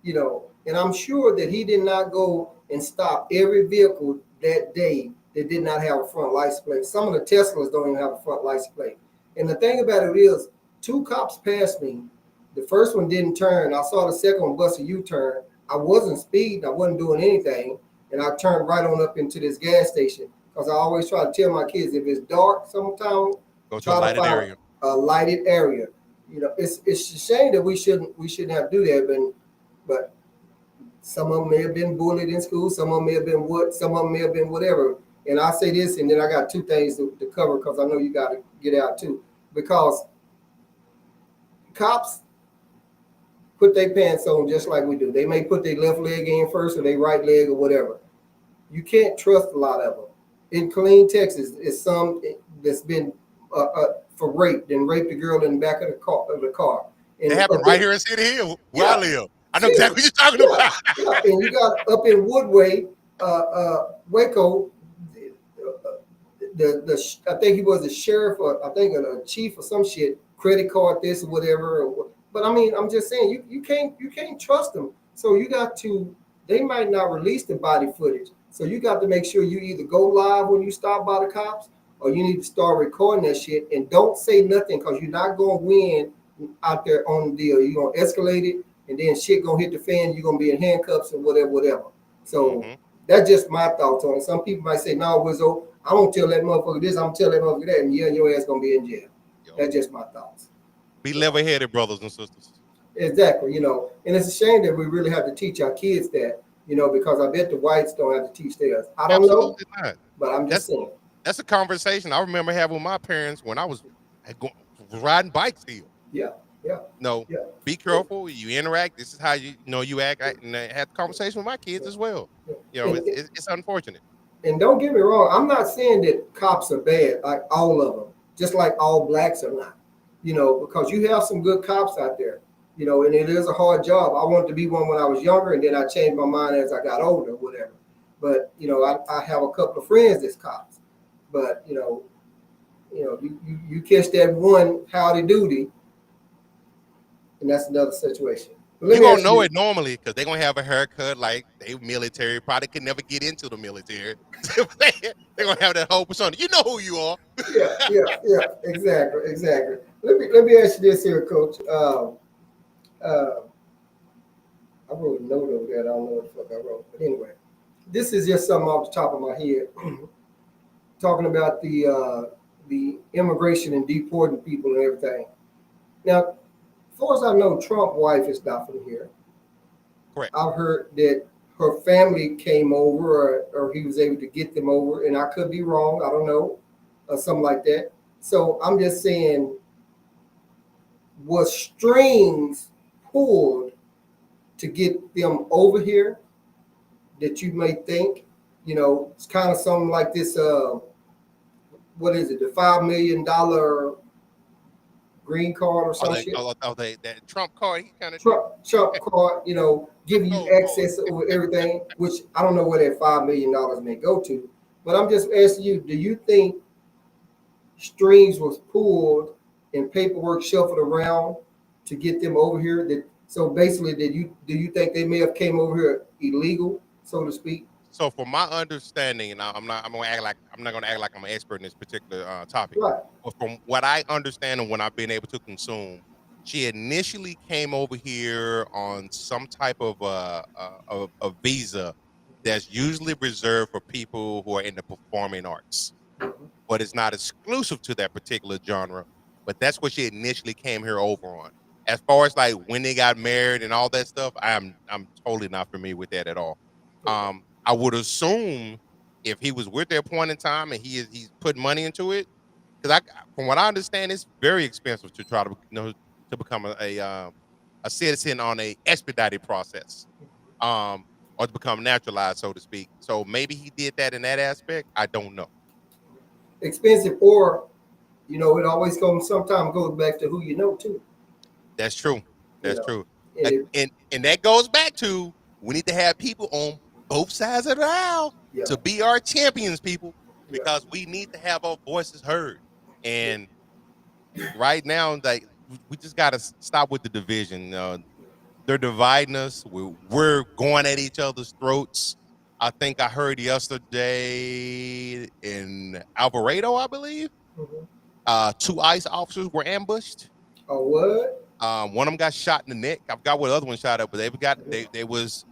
and I'm sure that he did not go and stop every vehicle that day that did not have a front license plate. Some of the Teslas don't even have a front license plate. And the thing about it is, 2 cops passed me. The first one didn't turn. I saw the second one bust a U-turn. I wasn't speeding. I wasn't doing anything. And I turned right on up into this gas station. Because I always try to tell my kids, if it's dark sometimes, go to a lighted area. A lighted area. It's a shame that we shouldn't have to do that, but Some of them may have been bullied in school. Some of them may have been what. Some of them may have been whatever. And I say this, and then I got two things to cover because I know you got to get out too. Because cops put their pants on just like we do. They may put their left leg in first or their right leg or whatever. You can't trust a lot of them. In Killeen, Texas, is some that's been for rape, then raped a girl in the back of the car. And It happened right here in City Hill, where I live. I know exactly what you're talking about. Yeah, and you got up in Woodway, Waco, I think he was a sheriff or I think a chief or some shit, credit card this or whatever. But I mean, I'm just saying you can't trust them. So you got to. They might not release the body footage. So you got to make sure you either go live when you stop by the cops, or you need to start recording that shit and don't say nothing because you're not gonna win out there on the deal. You're gonna escalate it, and then shit gonna hit the fan. You're gonna be in handcuffs and whatever. So that's just my thoughts on it. Some people might say, "No, Wizzo, I won't tell that motherfucker this. I'm gonna tell that motherfucker that," and your ass gonna be in jail. That's just my thoughts. Be level-headed, brothers and sisters. Exactly, and it's a shame that we really have to teach our kids that, because I bet the whites don't have to teach theirs. I don't know, not. But I'm just saying. That's a conversation I remember having with my parents when I was riding bikes still. Yeah. No, be careful. You interact. This is how you act. And I had a conversation with my kids as well. It's unfortunate. And don't get me wrong. I'm not saying that cops are bad, like all of them, just like all blacks are not. Because you have some good cops out there. And it is a hard job. I wanted to be one when I was younger, and then I changed my mind as I got older, whatever. But I have a couple of friends that's cops. But you catch that one howdy doody, and that's another situation. You're gonna know it normally because they're gonna have a haircut like they military. Probably could never get into the military. They're gonna have that whole persona. You know who you are. Yeah. Exactly. Let me ask you this here, Coach. I wrote a note over there. I don't know what the fuck I wrote, but anyway, this is just something off the top of my head. Talking about the immigration and deporting people and everything. Now, as far as I know, Trump's wife is not from here. Correct. I've heard that her family came over, or he was able to get them over, and I could be wrong. I don't know, or something like that. So I'm just saying, was strings pulled to get them over here that you may think, it's kind of something like this, what is it, the $5 million green card or some shit? That Trump card, he kind of Trump card, giving you access over everything, which I don't know where that $5 million may go to. But I'm just asking you, do you think strings was pulled and paperwork shuffled around to get them over here? So basically, do you think they may have came over here illegal, so to speak? So, from my understanding, and I'm not going to act like I'm an expert in this particular topic. Right. But from what I understand and when I've been able to consume, she initially came over here on some type of a visa that's usually reserved for people who are in the performing arts, but it's not exclusive to that particular genre. But that's what she initially came here over on. As far as like when they got married and all that stuff, I'm totally not familiar with that at all. I would assume if he was with her at a point in time and he's put money into it, because from what I understand, it's very expensive to try to to become a citizen on a expedited process, or to become naturalized, so to speak. So maybe he did that in that aspect. I don't know. Expensive, or it always sometimes goes back to who you know too. That's true. That's true. And that goes back to we need to have people on both sides of the aisle to be our champions, people, because we need to have our voices heard. And right now, like we just got to stop with the division. They're dividing us. We're going at each other's throats. I think I heard yesterday in Alvarado, I believe, 2 ICE officers were ambushed. Oh, what? One of them got shot in the neck. I forgot what the other one shot up, but they was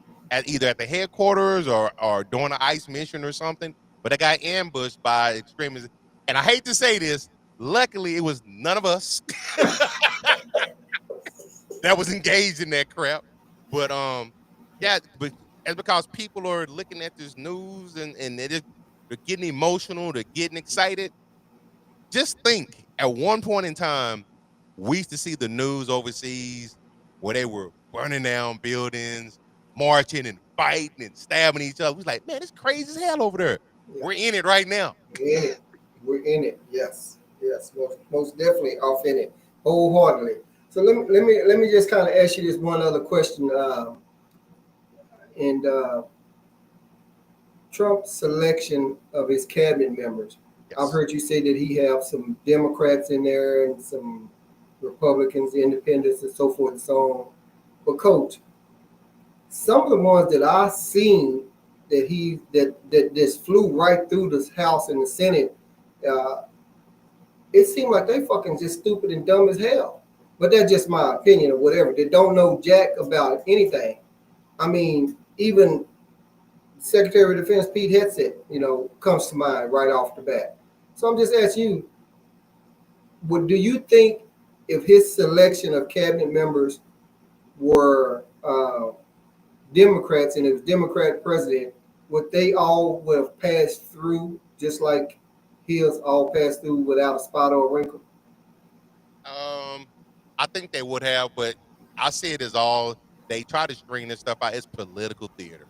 either at the headquarters or doing an ICE mission or something. But they got ambushed by extremists. And I hate to say this, luckily it was none of us that was engaged in that crap. But Yeah, but it's because people are looking at this news and they're getting emotional, they're getting excited. Just think, at one point in time, we used to see the news overseas where they were burning down buildings, marching and fighting and stabbing each other. We was like, man, it's crazy as hell over there. Yeah. We're in it right now. We're in it. We're in it. Yes. Yes. Most definitely off in it wholeheartedly. So let me just kind of ask you this one other question. And Trump's selection of his cabinet members. I've Yes. heard you say that he have some Democrats in there and some Republicans, independents, and so forth and so on. But coach, some of the ones that I seen that just flew right through the House and the Senate, uh, it seemed like they fucking just stupid and dumb as hell. But that's just my opinion or whatever. They don't know jack about anything. I mean, even Secretary of Defense Pete Hegseth, comes to mind right off the bat. So I'm just asking you, do you think if his selection of cabinet members were Democrats and it was Democrat president, would have passed through just like his all passed through without a spot or a wrinkle? I think they would have, but I see it as all they try to string this stuff out. It's political theater.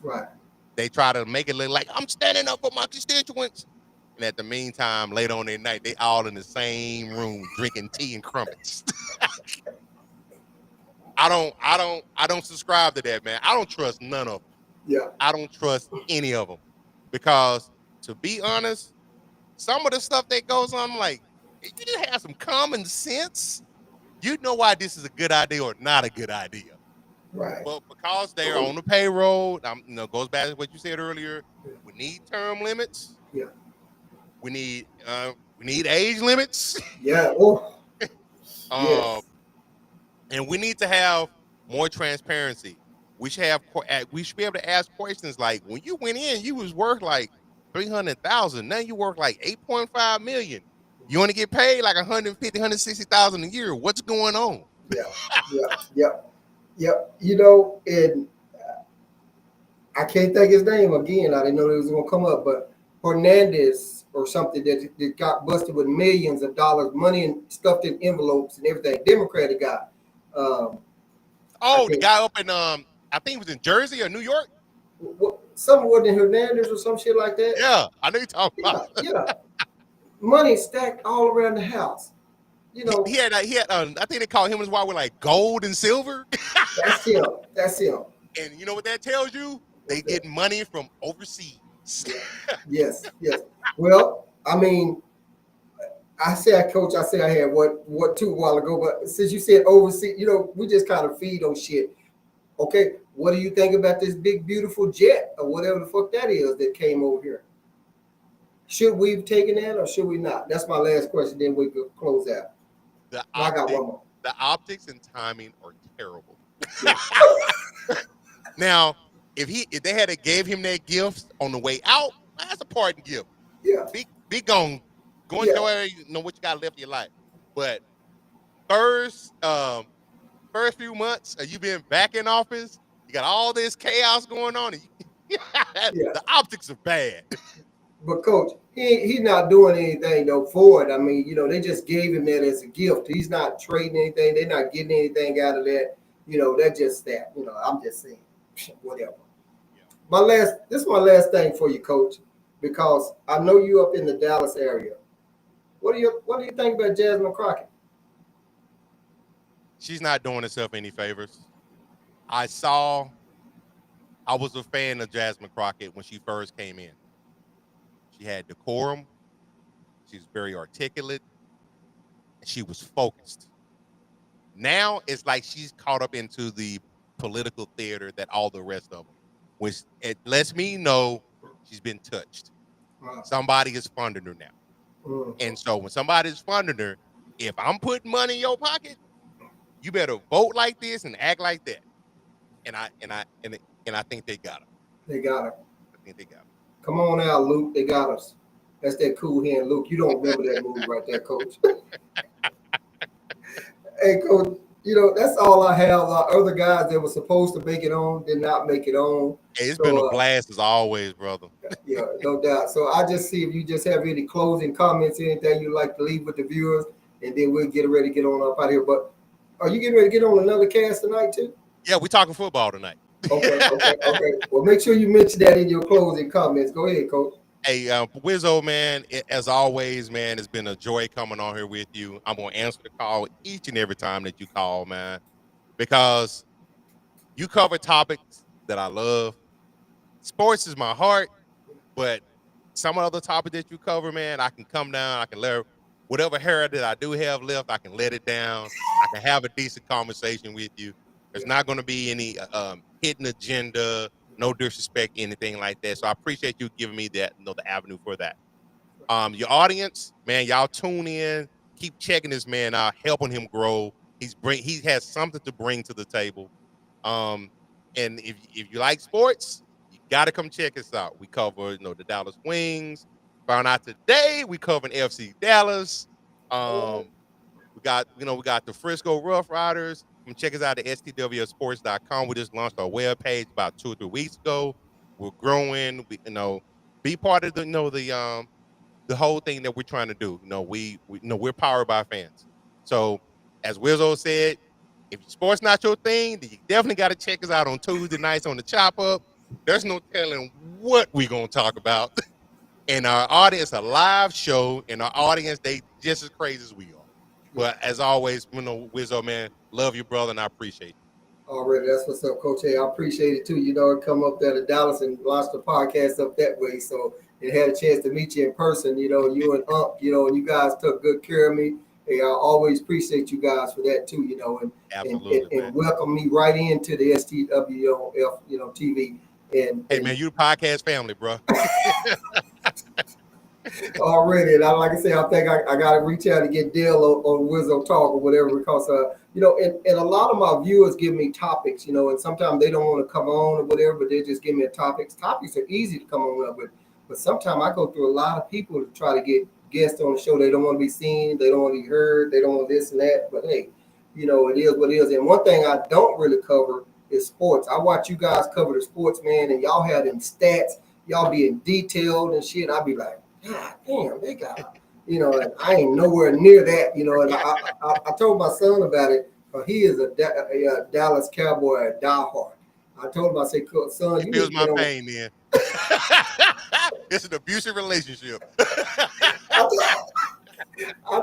Right. They try to make it look like I'm standing up for my constituents. And at the meantime, later on at night, they all in the same room drinking tea and crumpets. I don't subscribe to that, man. I don't trust none of them. Yeah. I don't trust any of them. Because to be honest, some of the stuff that goes on, I'm like, if you just have some common sense, you know why this is a good idea or not a good idea. Right. But because they're on the payroll, goes back to what you said earlier. We need term limits. Yeah. We need age limits. Yeah. Oh. Yes. And we need to have more transparency. We should be able to ask questions like, when you went in, you was worth like 300,000. Now you worth like 8.5 million. You only get paid like 150, 160,000 a year. What's going on? Yeah. Yeah. And I can't think his name again. I didn't know it was going to come up, but Hernandez or something that got busted with millions of dollars, money and stuffed in envelopes and everything. Democratic guy. The guy up in I think it was in Jersey or New York. Something wasn't Hernandez or some shit like that. Yeah, I know you're talking about. Yeah. Money stacked all around the house. He had I think they called him and his wife with like gold and silver. That's him. And you know what that tells you? They get money from overseas. Yes. Well, I mean, Coach, I had what two a while ago, but since you said overseas, we just kind of feed on shit. Okay, what do you think about this big beautiful jet or whatever the fuck that is that came over here? Should we have taken that or should we not? That's my last question. Then we could close out. I got one more. The optics and timing are terrible. Now, if they had gave him that gift on the way out, that's a parting gift. Yeah. Be gone. Go into where you know what you got left in your life. But first few months of you being back in office, you got all this chaos going on. And the optics are bad. But Coach, he's not doing anything though for it. I mean, they just gave him that as a gift. He's not trading anything. They're not getting anything out of that. That's just that. I'm just saying, whatever. Yeah. This is my last thing for you, Coach, because I know you up in the Dallas area. What do you think about Jasmine Crockett? She's not doing herself any favors. I was a fan of Jasmine Crockett when she first came in. She had decorum. She was very articulate. And she was focused. Now it's like she's caught up into the political theater that all the rest of them, which it lets me know she's been touched. Wow. Somebody is funding her now. Mm-hmm. And so when somebody's funding her, if I'm putting money in your pocket, you better vote like this and act like that. And I think they got her. They got her. I think they got her. Come on out, Luke. They got us. That's that cool hand, Luke. You don't remember that movie right there, Coach. Hey, Coach, That's all I have. Other guys that were supposed to make it on did not make it on. Hey, it's been a So, blast as always, brother. yeah, no doubt. So I just see if you just have any closing comments, anything you'd like to leave with the viewers, and then we'll get ready to get on up out of here. But are you getting ready to get on another cast tonight too? Yeah, we're talking football tonight. Okay. Well, make sure you mention that in your closing comments. Go ahead, Coach. Hey, Wizzo, man, as always, man, it's been a joy coming on here with you. I'm going to answer the call each and every time that you call, man, because you cover topics that I love. Sports is my heart, but some other topic that you cover, man, I can come down, I can let whatever hair that I do have left, I can let it down. I can have a decent conversation with you. There's not going to be any hidden agenda, no disrespect, anything like that. So I appreciate you giving me that, the avenue for that. Your audience, man, y'all tune in, keep checking this man out, helping him grow. He has something to bring to the table. And if you like sports, you gotta come check us out. We cover, the Dallas Wings. Found out today we covering FC Dallas. We got the Frisco Rough Riders. Come check us out at stwsports.com. We just launched our webpage about 2 or 3 weeks ago. We're growing. Be part of the whole thing that we're trying to do. We're powered by fans. So as Wizzo said, if sports not your thing, then you definitely got to check us out on Tuesday nights on the Chop Up. There's no telling what we're going to talk about. And our audience, a live show, and our audience, they just as crazy as we are. But as always, Wizzo, man, love you, brother, and I appreciate you. Already, that's what's up, Coach. Hey, I appreciate it too. I come up there to Dallas and launch the podcast up that way. So it had a chance to meet you in person, you and and you guys took good care of me. Hey, I always appreciate you guys for that too, and welcome me right into the STWF, TV. And hey, man, you the podcast family, bro. Already, and like I say, I think I got to reach out and get Dale on Wizzo Talk or whatever, because and a lot of my viewers give me topics, and sometimes they don't want to come on or whatever, but they just give me a topics. Topics are easy to come on up with, but sometimes I go through a lot of people to try to get guests on the show. They don't want to be seen, they don't want to be heard, they don't want this and that. But hey, it is what it is. And one thing I don't really cover is sports. I watch you guys cover the sports, man, and y'all have them stats, y'all being detailed and shit. I be like, God damn, they got, and I ain't nowhere near that, and I told my son about it. He is a Dallas Cowboy diehard. I told him, I said, son, you feels my pain, then. It's an abusive relationship. I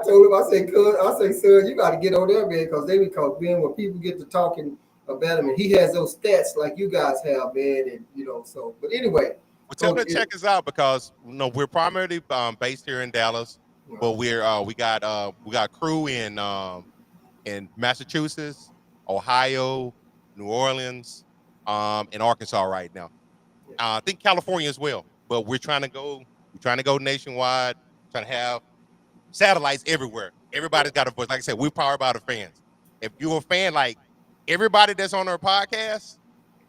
told him, I say, son, you got to get on there, man, because when people get to talking about him, and he has those stats like you guys have, man, and so. But anyway. Well, tell them to check us out, because we're primarily based here in Dallas, but we got crew in Massachusetts, Ohio, New Orleans, and Arkansas right now. I think California as well, but we're trying to go nationwide, trying to have satellites everywhere. Everybody's got a voice. Like I said, we're powered by the fans. If you're a fan, like everybody that's on our podcast,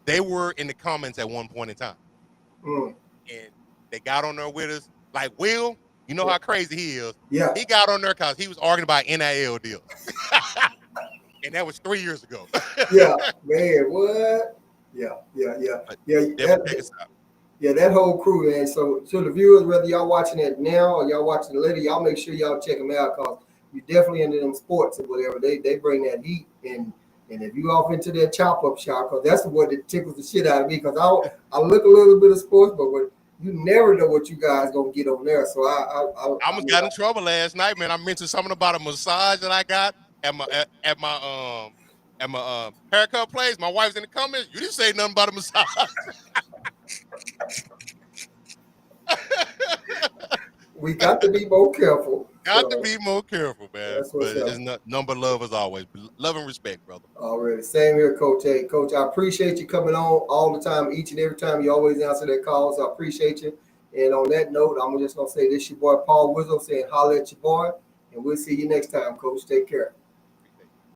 they were in the comments at one point in time. And they got on there with us. Like Will, you know how crazy he is. Yeah. He got on there because he was arguing about NIL deals. And that was 3 years ago. Yeah, man, what? Yeah. That whole crew, man. So the viewers, whether y'all watching it now or y'all watching it later, y'all make sure y'all check them out, because you definitely into them sports or whatever. They bring that heat, and if you off into that chop up shop, because that's what it tickles the shit out of me, because I look a little bit of sports, but you never know what you guys gonna get on there. So I almost got in trouble last night, man. I mentioned something about a massage that I got at my haircut place. My wife's in the comments. You didn't say nothing about a massage. We got to be more careful. Got to be more careful, man. But it's number love as always. Love and respect, brother. Already. Same here, Coach. Hey, Coach, I appreciate you coming on all the time, each and every time. You always answer that call, so I appreciate you. And on that note, I'm just going to say this, your boy Paul Wizzo saying holla at your boy, and we'll see you next time, Coach. Take care.